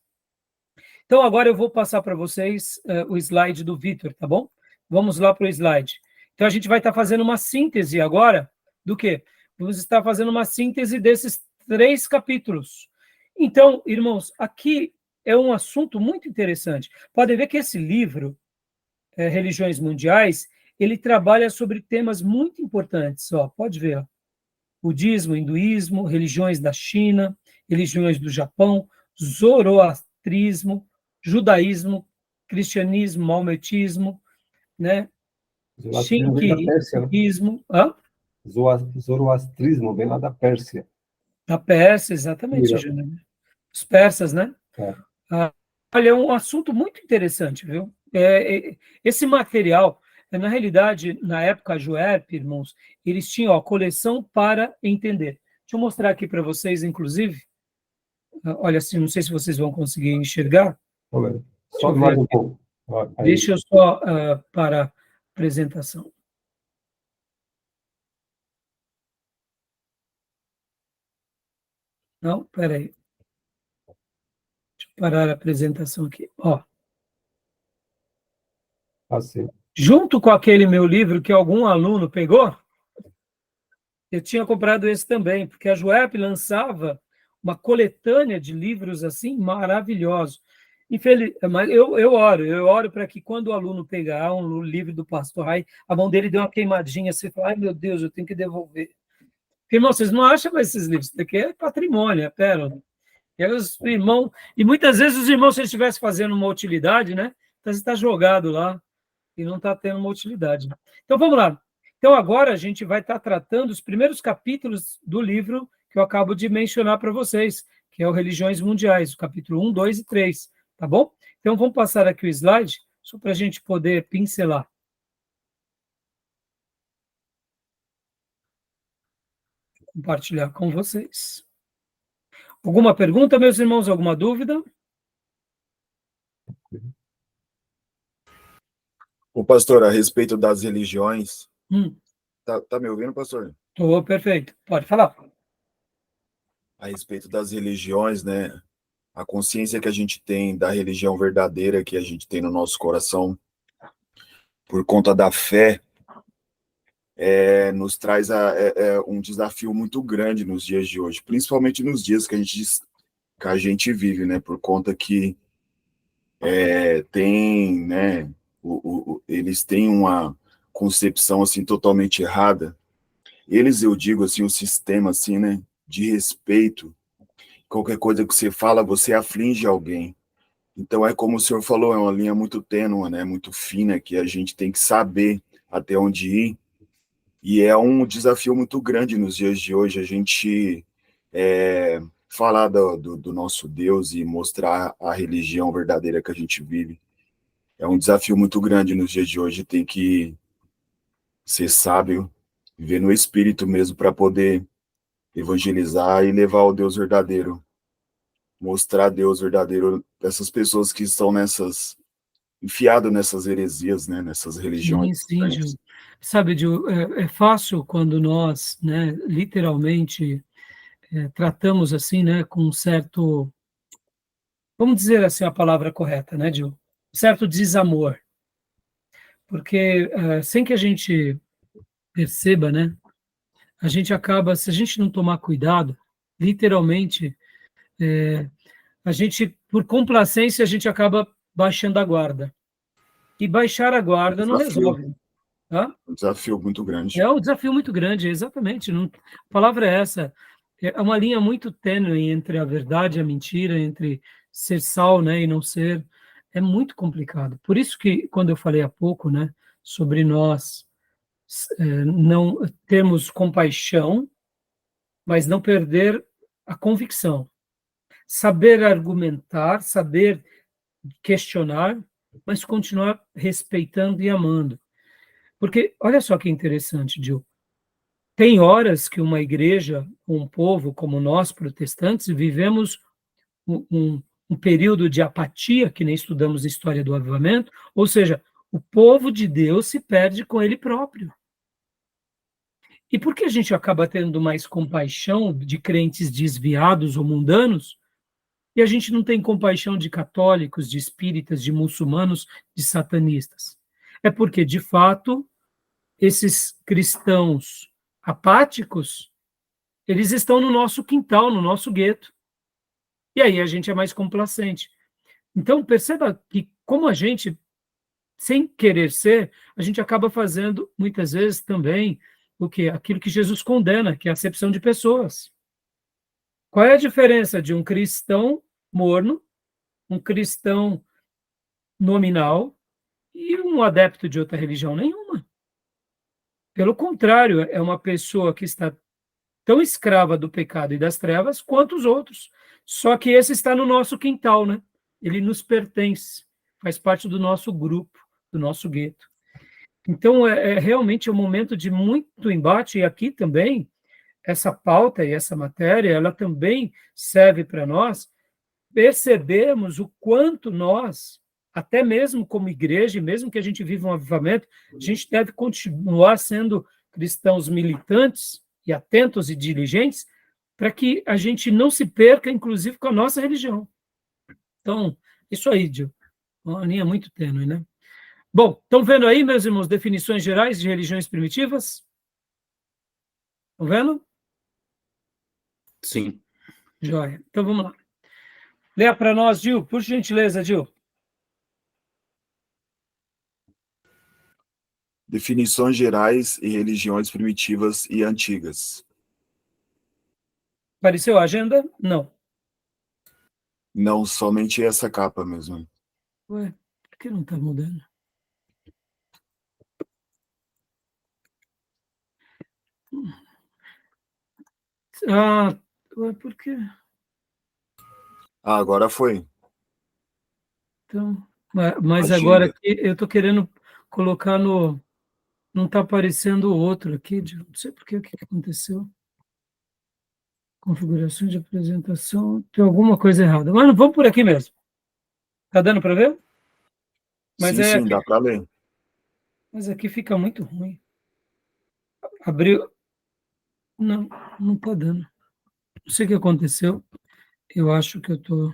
Então, agora eu vou passar para vocês o slide do Vitor, tá bom? Vamos lá para o slide. Então, a gente vai estar fazendo uma síntese agora do quê? Vamos estar fazendo uma síntese desses 3 capítulos. Então, irmãos, aqui é um assunto muito interessante. Podem ver que esse livro, Religiões Mundiais, ele trabalha sobre temas muito importantes. Ó, pode ver, ó. Budismo, hinduísmo, religiões da China, religiões do Japão, zoroastrismo, judaísmo, cristianismo, maometismo, né? Shintoísmo,
Zoroastrismo, vem lá da Pérsia.
Da Pérsia, exatamente, Júnior. Os persas, né? Olha, é um assunto muito interessante, viu? Esse material, Na realidade, na época, a Joep, irmãos, eles tinham a coleção para entender. Deixa eu mostrar aqui para vocês, inclusive. Olha, assim, não sei se vocês vão conseguir enxergar.
Olha,
Deixa eu
sobe mais
ver
um
aqui.
pouco. Aí,
Deixa eu só para a apresentação. Não, peraí. Deixa eu parar a apresentação aqui. Ó,
assim.
junto com aquele meu livro que algum aluno pegou, eu tinha comprado esse também, porque a Joep lançava uma coletânea de livros assim maravilhosos. Mas eu oro para que quando o aluno pegar um livro do Pastor Rai, a mão dele dê uma queimadinha, você fala, ai meu Deus, eu tenho que devolver. Porque, irmão, vocês não acham mais esses livros, isso daqui é patrimônio, é pérola. E muitas vezes os irmãos, se eles estivessem fazendo uma utilidade, né? Então está jogado lá e não está tendo uma utilidade. Então vamos lá. Então agora a gente vai estar tratando os primeiros capítulos do livro que eu acabo de mencionar para vocês, que é o Religiões Mundiais, o capítulo 1, 2 e 3, tá bom? Então vamos passar aqui o slide, só para a gente poder pincelar. Compartilhar com vocês. Alguma pergunta, meus irmãos? Alguma dúvida?
O pastor, a respeito das religiões,
Hum,
tá me ouvindo, pastor?
Tô perfeito. Pode falar.
A respeito das religiões, né? A consciência que a gente tem da religião verdadeira que a gente tem no nosso coração, por conta da fé, nos traz um desafio muito grande nos dias de hoje, principalmente nos dias que a gente vive, né? Por conta que tem, né? Eles têm uma concepção assim totalmente errada. Eles, eu digo assim, o sistema assim, né? De respeito. Qualquer coisa que você fala, você aflige alguém. Então é como o senhor falou, é uma linha muito tênue, né? Muito fina, que a gente tem que saber até onde ir. E é um desafio muito grande nos dias de hoje a gente falar do nosso Deus e mostrar a religião verdadeira que a gente vive. É um desafio muito grande nos dias de hoje, tem que ser sábio, viver no espírito mesmo para poder evangelizar e levar o Deus verdadeiro, mostrar Deus verdadeiro dessas pessoas que estão enfiado nessas heresias, né, nessas religiões.
Sim, Gil. Sabe, Gil, é fácil quando nós, né, literalmente tratamos assim, né, com um certo, vamos dizer assim a palavra correta, né, Gil? Um certo desamor. Porque sem que a gente perceba, né, a gente acaba, se a gente não tomar cuidado, literalmente, a gente, por complacência, a gente acaba baixando a guarda. E baixar a guarda não resolve. Tá?
Um desafio muito grande.
É um desafio muito grande, exatamente. Não, a palavra é essa. É uma linha muito tênue entre a verdade e a mentira, entre ser sal, né, e não ser. É muito complicado. Por isso que, quando eu falei há pouco, né, sobre nós não termos compaixão, mas não perder a convicção. Saber argumentar, saber questionar, mas continuar respeitando e amando. Porque, olha só que interessante, Gil. Tem horas que uma igreja, um povo como nós, protestantes, vivemos um período de apatia, que nem estudamos a história do avivamento, ou seja, o povo de Deus se perde com ele próprio. E por que a gente acaba tendo mais compaixão de crentes desviados ou mundanos, e a gente não tem compaixão de católicos, de espíritas, de muçulmanos, de satanistas? É porque, de fato, esses cristãos apáticos, eles estão no nosso quintal, no nosso gueto. E aí a gente é mais complacente. Então, perceba que, como a gente, sem querer ser, a gente acaba fazendo, muitas vezes, também o quê? Aquilo que Jesus condena, que é a acepção de pessoas. Qual é a diferença de um cristão morno, um cristão nominal e um adepto de outra religião? Nenhuma. Pelo contrário, é uma pessoa que está tão escrava do pecado e das trevas quanto os outros. Só que esse está no nosso quintal, né? Ele nos pertence, faz parte do nosso grupo, do nosso gueto. Então, realmente um momento de muito embate, e aqui também, essa pauta e essa matéria, ela também serve para nós percebermos o quanto nós, até mesmo como igreja, mesmo que a gente viva um avivamento, a gente deve continuar sendo cristãos militantes e atentos e diligentes, para que a gente não se perca, inclusive, com a nossa religião. Então, isso aí, Gil, uma linha muito tênue, né? Bom, estão vendo aí, meus irmãos, definições gerais de religiões primitivas? Estão vendo?
Sim.
Joia. Então, vamos lá. Leia para nós, Gil, por gentileza, Gil.
Definições gerais e religiões primitivas e antigas.
Apareceu a agenda? Não.
Não somente essa capa mesmo.
Ué, por que não está mudando? Ah, ué, por quê?
Ah, agora foi.
Então, mas
Agenda.
agora aqui eu estou querendo colocar no... Não está aparecendo o outro aqui, Gil. Não sei por quê, o que aconteceu. Configuração de apresentação, tem alguma coisa errada. Mas vamos por aqui mesmo. Está dando para ver? Mas
Sim,
aqui,
dá para ler.
mas aqui fica muito ruim. Abriu. Não, não está dando. Não sei o que aconteceu. Eu acho que eu estou.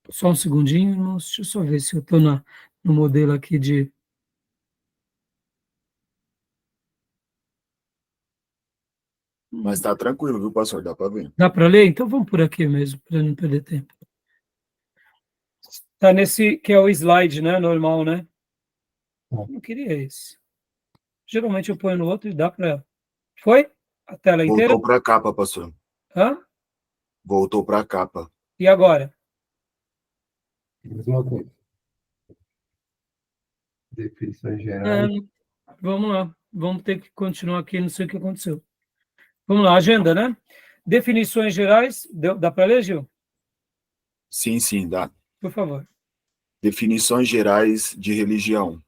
Só um segundinho, irmãos. Deixa eu só ver se eu estou no modelo aqui de.
Mas tá tranquilo, viu, pastor? Dá para ver.
Dá para ler? Então vamos por aqui mesmo, para não perder tempo. Está nesse que é o slide, né? Normal, né? Não queria esse. Geralmente eu ponho no outro e dá para. Foi? A tela inteira?
Voltou para a capa, pastor.
Hã?
Voltou para a capa.
E agora?
Mesma coisa. Definições gerais.
Vamos lá. Vamos ter que continuar aqui, não sei o que aconteceu. Vamos lá, agenda, né? Definições gerais. Dá para ler, Gil?
Sim, dá.
Por favor.
Definições gerais de religião.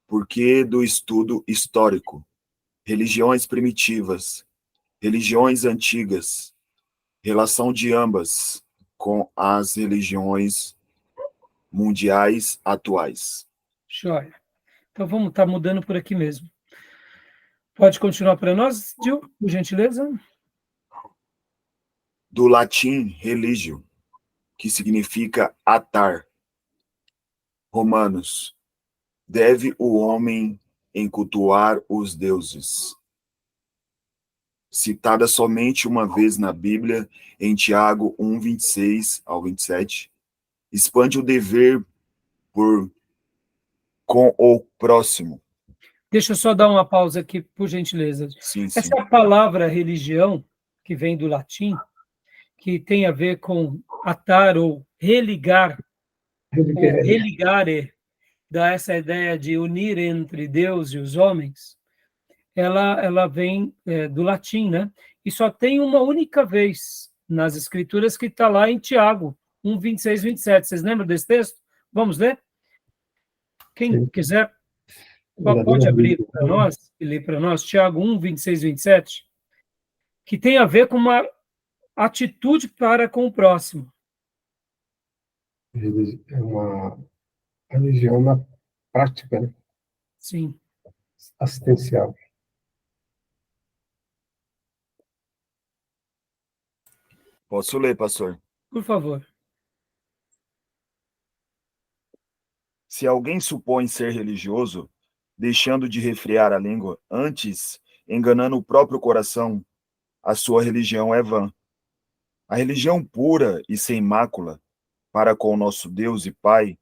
Porquê do estudo histórico. Religiões primitivas. Religiões antigas. Relação de ambas com as religiões mundiais atuais.
Joia. Então vamos estar mudando por aqui mesmo. Pode continuar para nós, Gil, por gentileza?
Do latim religio, que significa atar. Romanos. Deve o homem encultuar os deuses. Citada somente uma vez na Bíblia, em Tiago 1, 26 ao 27, expande o dever com o próximo.
Deixa eu só dar uma pausa aqui, por gentileza.
Sim.
Essa palavra religião, que vem do latim, que tem a ver com atar ou religar, ou religare, dá essa ideia de unir entre Deus e os homens, ela vem do latim, né? E só tem uma única vez nas Escrituras que está lá em Tiago 1, 26, 27. Vocês lembram desse texto? Vamos ler? Quem quiser, pode abrir para nós e ler para nós, Tiago 1, 26, 27, que tem a ver com uma atitude para com o próximo.
É uma religião na prática, né?
Sim.
Assistencial.
Posso ler, pastor?
Por favor.
Se alguém supõe ser religioso, deixando de refrear a língua, antes enganando o próprio coração, a sua religião é vã. A religião pura e sem mácula para com o nosso Deus e Pai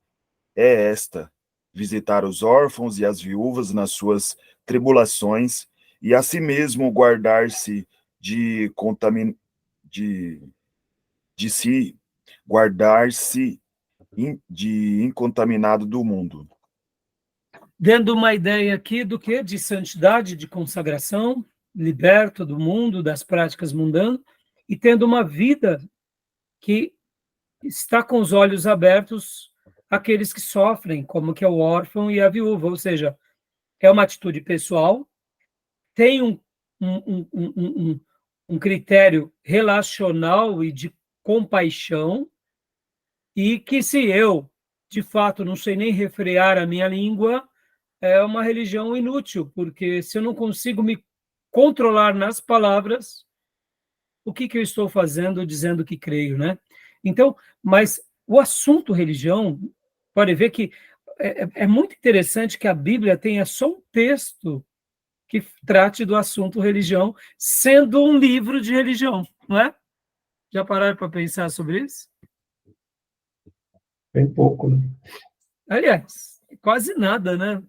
é esta: visitar os órfãos e as viúvas nas suas tribulações e a si mesmo guardar-se de incontaminado do mundo.
Dando uma ideia aqui do que? De santidade, de consagração, liberto do mundo, das práticas mundanas, e tendo uma vida que está com os olhos abertos aqueles que sofrem, como que é o órfão e a viúva, ou seja, é uma atitude pessoal, tem um critério relacional e de compaixão, e que se eu, de fato, não sei nem refrear a minha língua, é uma religião inútil, porque se eu não consigo me controlar nas palavras, o que eu estou fazendo dizendo que creio, né? Então, mas o assunto religião, pode ver que é muito interessante que a Bíblia tenha só um texto que trate do assunto religião, sendo um livro de religião, não é? Já pararam para pensar sobre isso?
Bem pouco, né?
Aliás, quase nada, né?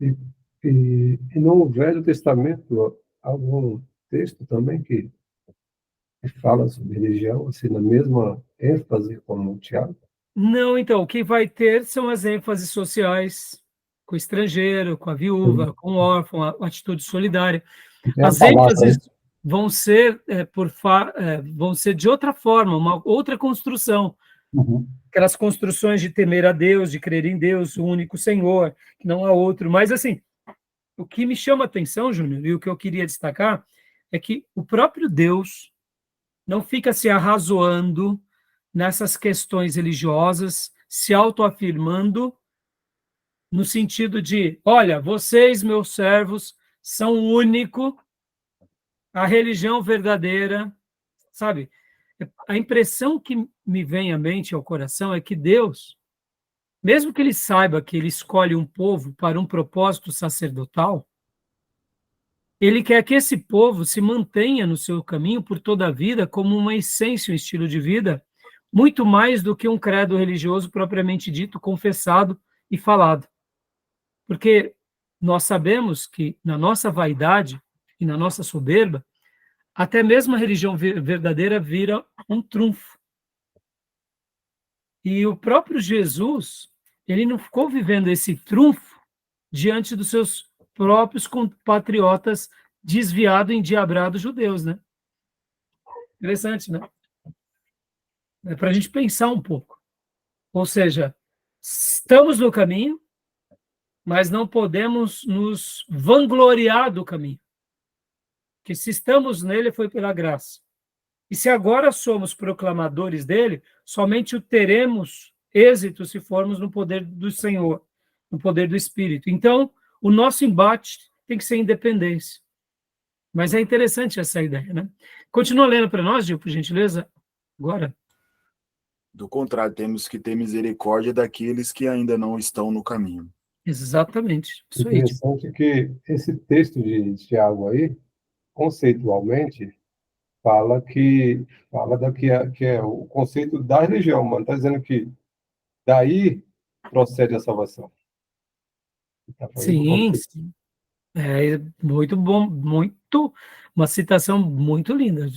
E no Velho Testamento, há algum texto também que fala sobre religião, assim, na mesma ênfase como o Tiago?
Não, então, o que vai ter são as ênfases sociais, com o estrangeiro, com a viúva, com o órfão, a atitude solidária.
É a
As
palavra, né?
ênfases vão ser, vão ser de outra forma, uma outra construção.
Uhum.
Aquelas construções de temer a Deus, de crer em Deus, o único Senhor, que não há outro. Mas, assim, o que me chama a atenção, Júnior, e o que eu queria destacar, é que o próprio Deus não fica se arrazoando nessas questões religiosas, se autoafirmando no sentido de, olha, vocês, meus servos, são o único, a religião verdadeira, sabe? A impressão que me vem à mente e ao coração é que Deus, mesmo que ele saiba que ele escolhe um povo para um propósito sacerdotal, ele quer que esse povo se mantenha no seu caminho por toda a vida como uma essência, um estilo de vida, muito mais do que um credo religioso propriamente dito, confessado e falado. Porque nós sabemos que na nossa vaidade e na nossa soberba, até mesmo a religião verdadeira vira um trunfo. E o próprio Jesus, ele não ficou vivendo esse trunfo diante dos seus próprios compatriotas desviados, endiabrados judeus, né? Interessante, né? É para a gente pensar um pouco. Ou seja, estamos no caminho, mas não podemos nos vangloriar do caminho. Que se estamos nele, foi pela graça. E se agora somos proclamadores dele, somente o teremos êxito se formos no poder do Senhor, no poder do Espírito. Então, o nosso embate tem que ser independência. Mas é interessante essa ideia, né? Continua lendo para nós, Gil, por gentileza, agora.
Do contrário, temos que ter misericórdia daqueles que ainda não estão no caminho.
Exatamente, isso aí.
Interessante que esse texto de Tiago aí, conceitualmente, que é o conceito da religião, mano. Está dizendo que daí procede a salvação. Tá falando do
Sim,
conceito.
sim. É muito bom, muito, uma citação muito linda.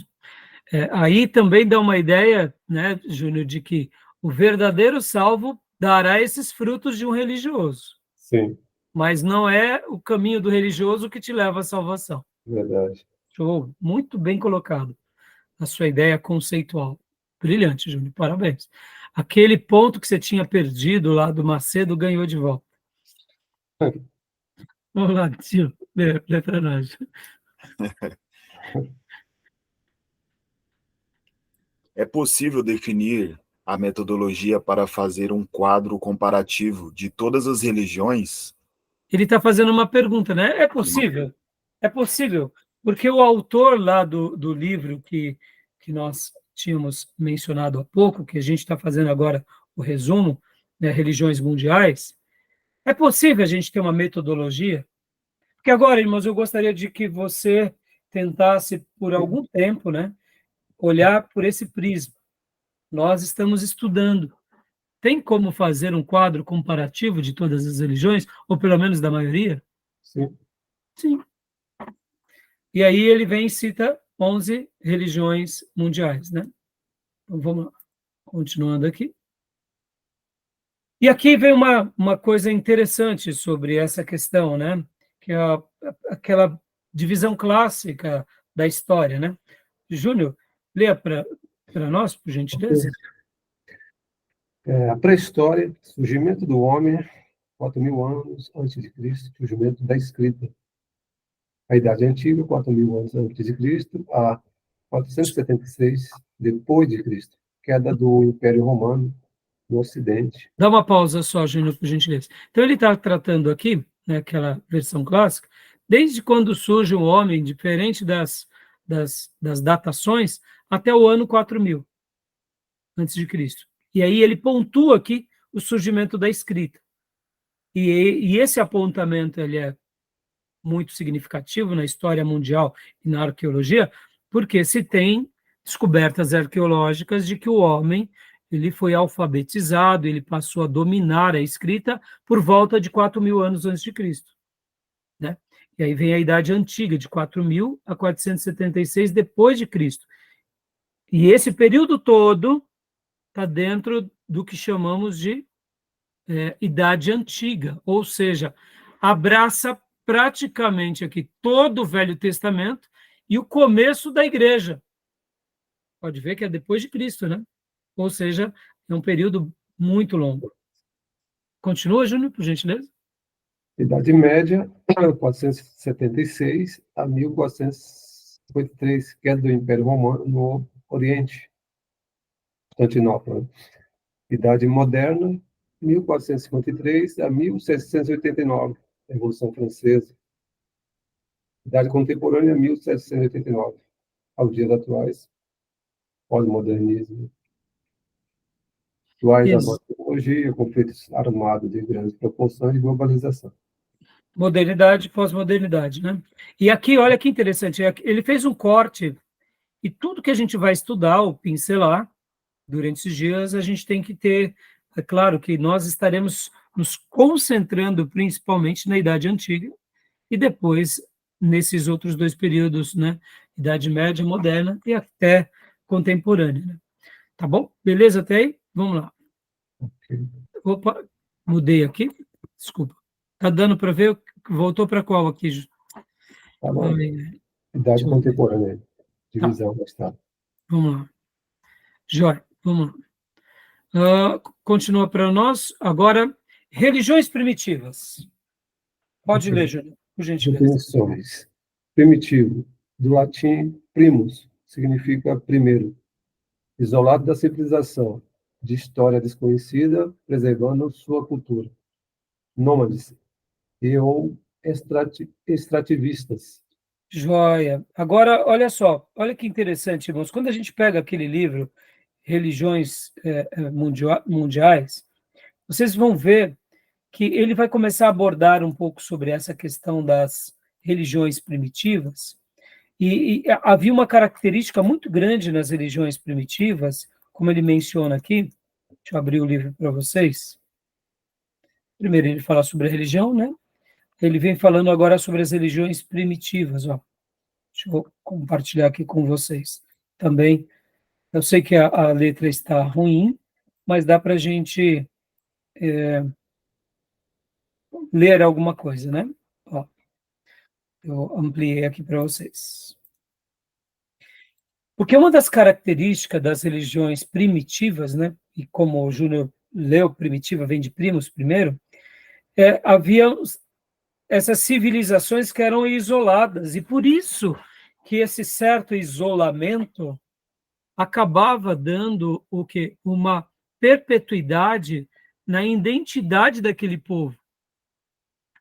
Aí também dá uma ideia, né, Júnior, de que o verdadeiro salvo dará esses frutos de um religioso,
Sim,
mas não é o caminho do religioso que te leva à salvação.
verdade.
Show, muito bem colocado a sua ideia conceitual. Brilhante, Júnior, parabéns. Aquele ponto que você tinha perdido lá do Macedo ganhou de volta. Vamos lá, tio, lê para nós.
É possível definir a metodologia para fazer um quadro comparativo de todas as religiões?
Ele está fazendo uma pergunta, né? É possível? É possível, porque o autor lá do livro que nós tínhamos mencionado há pouco, que a gente está fazendo agora o resumo, né, Religiões Mundiais, é possível a gente ter uma metodologia? Porque agora, irmãos, eu gostaria de que você tentasse, por algum tempo, né, olhar por esse prisma. Nós estamos estudando. Tem como fazer um quadro comparativo de todas as religiões, ou pelo menos da maioria?
Sim.
Sim. E aí ele vem e cita 11 religiões mundiais, né? Então vamos lá, continuando aqui. E aqui vem uma coisa interessante sobre essa questão, né? Que é aquela divisão clássica da história, né? Júnior, leia para nós, por gentileza.
A pré-história, surgimento do homem, 4.000 anos antes de Cristo, surgimento da escrita. A Idade Antiga, 4.000 anos antes de Cristo, a 476 depois de Cristo. Queda do Império Romano no Ocidente.
Dá uma pausa só, Júnior, por gentileza. Então, ele está tratando aqui, né, aquela versão clássica, desde quando surge o homem, diferente das datações, até o ano 4.000 antes de Cristo. E aí ele pontua aqui o surgimento da escrita. E esse apontamento ele é muito significativo na história mundial e na arqueologia, porque se tem descobertas arqueológicas de que o homem ele foi alfabetizado, ele passou a dominar a escrita por volta de 4.000 anos antes de Cristo, né? E aí vem a Idade Antiga, de 4.000 a 476 depois de Cristo. E esse período todo está dentro do que chamamos de Idade Antiga, ou seja, abraça praticamente aqui todo o Velho Testamento e o começo da Igreja. Pode ver que é depois de Cristo, né? Ou seja, é um período muito longo. Continua, Júnior, por gentileza?
Idade Média, 476 a 1453, queda do Império Romano no Oriente, Constantinopla. Idade Moderna, 1453 a 1789, Revolução Francesa. Idade Contemporânea, 1789, aos dias atuais, pós-modernismo. Atuais agora, tecnologia, conflitos armados de grandes proporções e globalização.
Modernidade, pós-modernidade, né? E aqui, olha que interessante, ele fez um corte, e tudo que a gente vai estudar, ou pincelar, durante esses dias, a gente tem que ter, é claro que nós estaremos nos concentrando principalmente na Idade Antiga, e depois nesses outros dois períodos, né? Idade Média, Moderna e até contemporânea, né? Tá bom? Beleza até aí? Vamos lá. Opa, mudei aqui, desculpa. Tá dando para ver? Voltou para qual aqui?
Tá bom. Idade Contemporânea, divisão da Estado.
Vamos lá. Jóia, vamos lá. Continua para nós. Agora, religiões primitivas. Pode ler, Júlio, por gentileza.
Definições. Primitivo, do latim primus, significa primeiro. Isolado da civilização, de história desconhecida, preservando sua cultura. Nômades e ou extrativistas.
Joia. Agora, olha só, olha que interessante, irmãos. Quando a gente pega aquele livro, Religiões Mundiais, vocês vão ver que ele vai começar a abordar um pouco sobre essa questão das religiões primitivas, e havia uma característica muito grande nas religiões primitivas, como ele menciona aqui. Deixa eu abrir o livro para vocês. Primeiro ele fala sobre a religião, né? Ele vem falando agora sobre as religiões primitivas, ó. Deixa eu compartilhar aqui com vocês. Também, eu sei que a letra está ruim, mas dá para a gente ler alguma coisa, né? Ó, eu ampliei aqui para vocês. Porque uma das características das religiões primitivas, né? E como o Júnior leu, primitiva vem de primos primeiro, havia essas civilizações que eram isoladas, e por isso que esse certo isolamento acabava dando o quê? Uma perpetuidade na identidade daquele povo.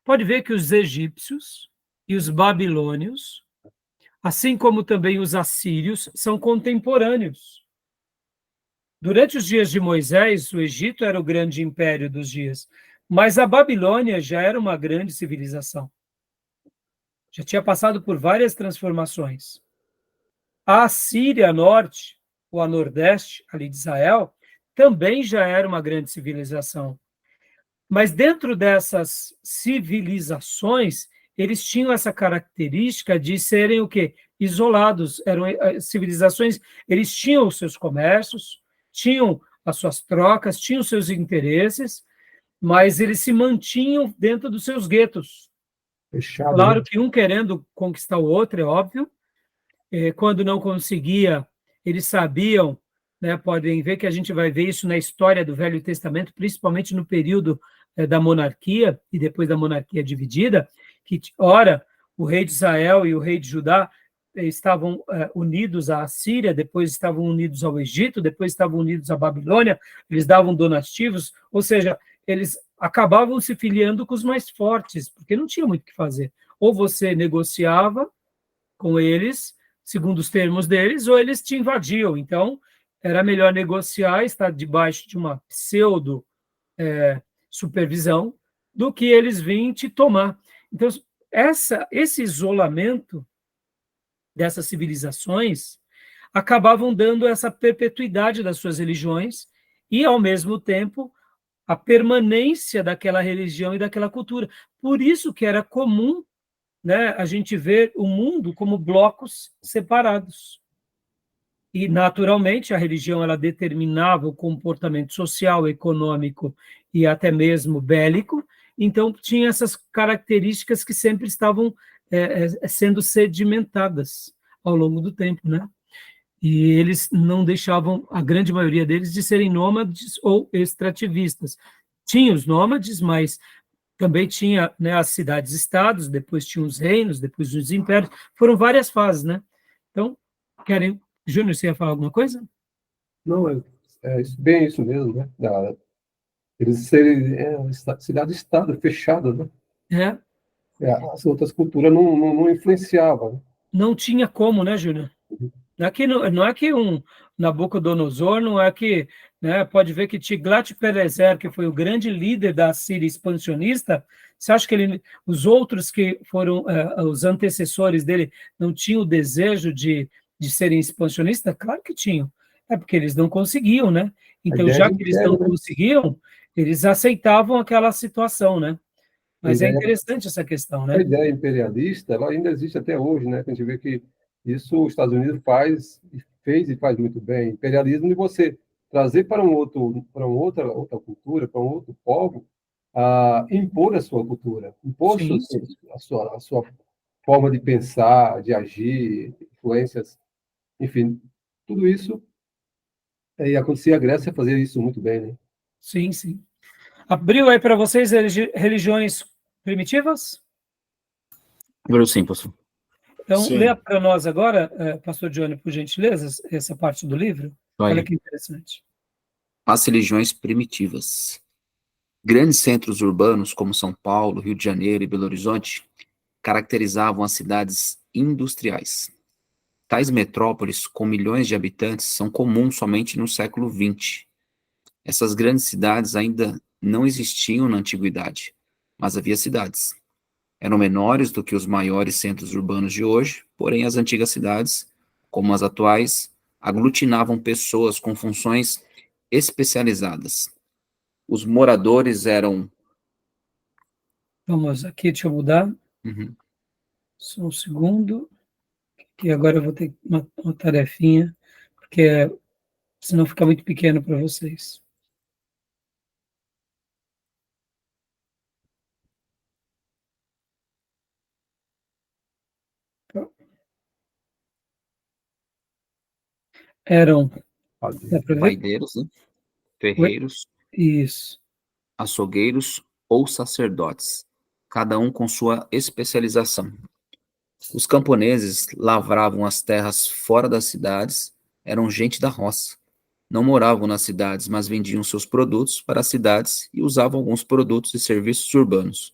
Pode ver que os egípcios e os babilônios, assim como também os assírios, são contemporâneos. Durante os dias de Moisés, o Egito era o grande império dos dias, mas a Babilônia já era uma grande civilização. Já tinha passado por várias transformações. A Síria Norte, ou a Nordeste, ali de Israel, também já era uma grande civilização. Mas dentro dessas civilizações, eles tinham essa característica de serem o quê? Isolados. Eram civilizações, eles tinham os seus comércios, tinham as suas trocas, tinham os seus interesses, mas eles se mantinham dentro dos seus guetos.
Fechado,
Claro
né?
que um querendo conquistar o outro, é óbvio. Quando não conseguia, eles sabiam né, podem ver que a gente vai ver isso na história do Velho Testamento, principalmente no período da monarquia e depois da monarquia dividida, que, ora, o rei de Israel e o rei de Judá estavam unidos à Síria, depois estavam unidos ao Egito, depois estavam unidos à Babilônia, eles davam donativos, ou seja, eles acabavam se filiando com os mais fortes, porque não tinha muito o que fazer. Ou você negociava com eles, segundo os termos deles, ou eles te invadiam. Então, era melhor negociar, estar debaixo de uma pseudo supervisão, do que eles virem te tomar. Então, esse isolamento dessas civilizações acabavam dando essa perpetuidade das suas religiões e, ao mesmo tempo, a permanência daquela religião e daquela cultura. Por isso que era comum, né, a gente ver o mundo como blocos separados. E, naturalmente, a religião ela determinava o comportamento social, econômico e até mesmo bélico, então tinha essas características que sempre estavam sendo sedimentadas ao longo do tempo, né? E eles não deixavam, a grande maioria deles, de serem nômades ou extrativistas. Tinha os nômades, mas também tinha, né, as cidades-estados, depois tinha os reinos, depois os impérios, foram várias fases, né? Então, Júnior, você ia falar alguma coisa?
Não, bem isso mesmo, né? Eles serem cidade-estado, fechada, né? As outras culturas não influenciavam, né?
Não tinha como, né, Júnior? Não é que um Nabucodonosor, não é que, né, pode ver que Tiglat-Pileser, que foi o grande líder da Síria expansionista, você acha que os outros que foram os antecessores dele não tinham o desejo de serem expansionistas? Claro que tinham. É porque eles não conseguiam, né? Então, já que eles não conseguiam, eles aceitavam aquela situação, né? Mas é interessante essa questão, né?
A ideia imperialista, ela ainda existe até hoje, né? A gente vê que isso os Estados Unidos fez e faz muito bem. Imperialismo de você trazer para para uma outra cultura, para um outro povo, impor a sua cultura, impor
Sim.
a sua forma de pensar, de agir, influências, enfim, tudo isso. E acontecia a Grécia fazer isso muito bem, né?
Sim, sim. Abriu aí para vocês religiões primitivas?
Abriu sim, pastor.
Então,
Sim.
leia para nós agora, pastor Johnny, por gentileza, essa parte do livro.
Vai.
Olha que interessante.
As religiões primitivas. Grandes centros urbanos, como São Paulo, Rio de Janeiro e Belo Horizonte, caracterizavam as cidades industriais. Tais metrópoles, com milhões de habitantes, são comuns somente no século XX. Essas grandes cidades ainda não existiam na antiguidade, mas havia cidades. Eram menores do que os maiores centros urbanos de hoje, porém as antigas cidades, como as atuais, aglutinavam pessoas com funções especializadas. Os moradores eram...
Vamos aqui, deixa eu mudar.
Uhum.
Só um segundo. Que agora eu vou ter uma tarefinha, porque senão fica muito pequeno para vocês. Eram, dá para ver?
Paideiros, né? Ferreiros,
Isso.
açougueiros ou sacerdotes, cada um com sua especialização. Os camponeses lavravam as terras fora das cidades, eram gente da roça. Não moravam nas cidades, mas vendiam seus produtos para as cidades e usavam alguns produtos e serviços urbanos.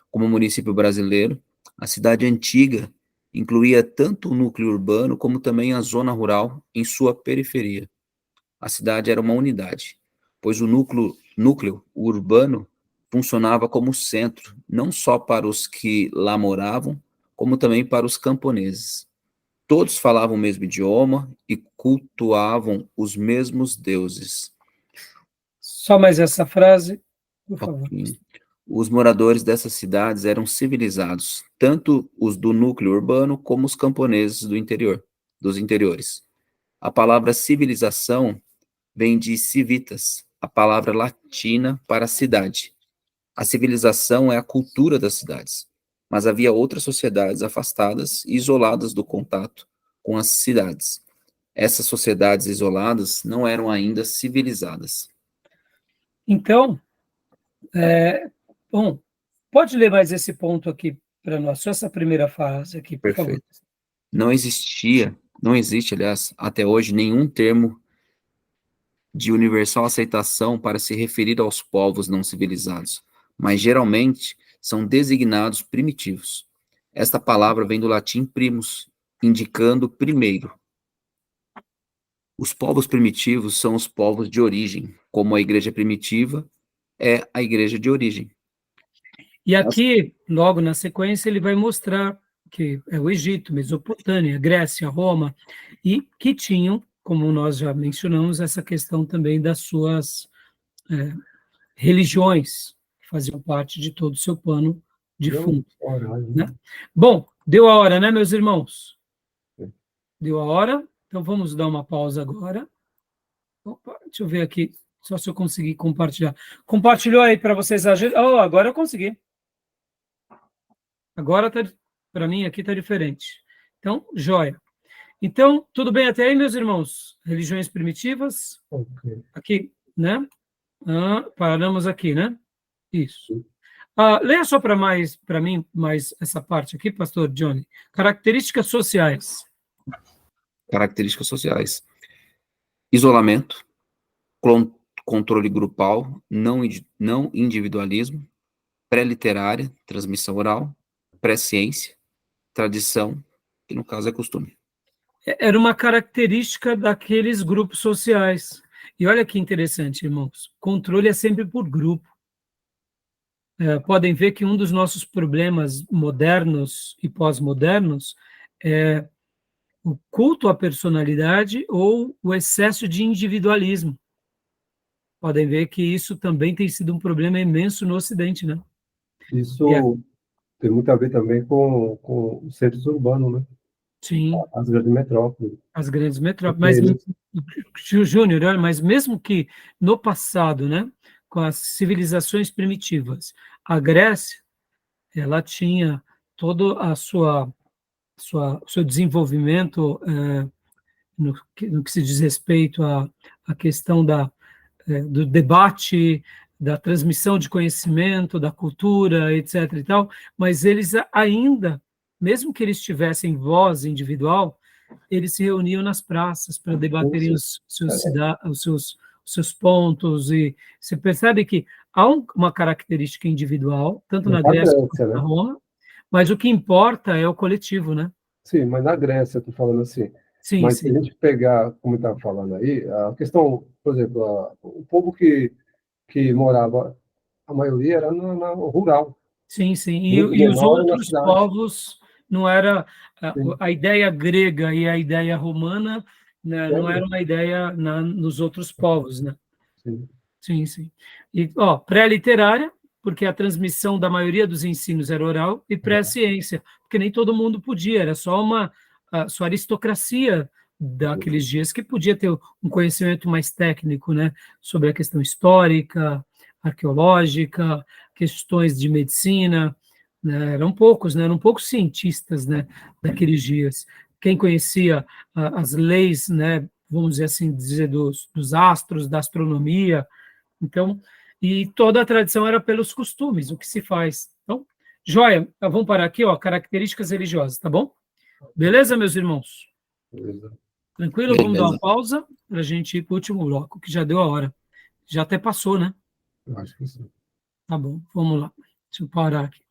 Como o município brasileiro, a cidade antiga incluía tanto o núcleo urbano como também a zona rural em sua periferia. A cidade era uma unidade, pois o núcleo urbano funcionava como centro, não só para os que lá moravam, como também para os camponeses. Todos falavam o mesmo idioma e cultuavam os mesmos deuses.
Só mais essa frase, por favor.
Okay. Os moradores dessas cidades eram civilizados, tanto os do núcleo urbano como os camponeses dos interiores. A palavra civilização vem de civitas, a palavra latina para cidade. A civilização é a cultura das cidades, mas havia outras sociedades afastadas e isoladas do contato com as cidades. essas sociedades isoladas não eram ainda civilizadas.
Então, bom, pode ler mais esse ponto aqui para nós, só essa primeira frase aqui, por favor.
Perfeito. Não existe, aliás, até hoje, nenhum termo de universal aceitação para se referir aos povos não civilizados, mas geralmente são designados primitivos. Esta palavra vem do latim primus, indicando primeiro. Os povos primitivos são os povos de origem, como a igreja primitiva é a igreja de origem.
E aqui, logo na sequência, ele vai mostrar que é o Egito, Mesopotâmia, Grécia, Roma, e que tinham, como nós já mencionamos, essa questão também das suas religiões, que faziam parte de todo o seu plano de fundo. Né? Bom, deu a hora, né, meus irmãos? Deu a hora, então vamos dar uma pausa agora. Opa, deixa eu ver aqui, só se eu conseguir compartilhar. Compartilhou aí para vocês a agenda? Oh, agora eu consegui. Agora, para mim, aqui está diferente. Então, joia. Então, tudo bem até aí, meus irmãos? Religiões primitivas?
Ok.
Aqui, né? Paramos aqui, né? Isso. Leia só para mim, mais essa parte aqui, pastor Johnny. Características sociais.
Características sociais. Isolamento, controle grupal, não individualismo, pré-literária, transmissão oral, pré-ciência, tradição, que no caso é costume.
Era uma característica daqueles grupos sociais. E olha que interessante, irmãos, controle é sempre por grupo. Podem ver que um dos nossos problemas modernos e pós-modernos é o culto à personalidade ou o excesso de individualismo. Podem ver que isso também tem sido um problema imenso no Ocidente, né?
Isso tem muito a ver também com os centros urbanos, né?
Sim.
As grandes metrópoles.
As grandes metrópoles. Mas, Júnior, olha, mas mesmo que no passado, né, com as civilizações primitivas, a Grécia, ela tinha todo o seu desenvolvimento no que se diz respeito à questão do debate, da transmissão de conhecimento, da cultura, etc. e tal, mas eles ainda, mesmo que eles tivessem voz individual, eles se reuniam nas praças para debaterem os seus pontos, e você percebe que há uma característica individual, tanto na Grécia quanto na Roma, mas o que importa é o coletivo, né?
Sim, mas na Grécia, estou falando assim.
Sim,
mas
sim.
se a gente pegar, como estava falando aí, a questão, por exemplo, o povo que morava, a maioria era na rural.
Sim, sim. E os outros povos, não era a ideia grega e a ideia romana, né, não era uma ideia nos outros povos, né?
Sim.
Sim, sim. E, pré-literária, porque a transmissão da maioria dos ensinos era oral, e pré-ciência, porque nem todo mundo podia, era só só aristocracia daqueles dias que podia ter um conhecimento mais técnico, né, sobre a questão histórica, arqueológica, questões de medicina, né, eram poucos cientistas, né, daqueles dias. Quem conhecia as leis, né, vamos dizer assim, dos astros, da astronomia, então, e toda a tradição era pelos costumes, o que se faz. Então, joia, vamos parar aqui, características religiosas, tá bom? Beleza, meus irmãos?
Beleza.
Tranquilo? Vamos dar uma pausa para a gente ir para o último bloco, que já deu a hora. Já até passou, né?
Eu acho que sim.
Tá bom, vamos lá. Deixa eu parar aqui.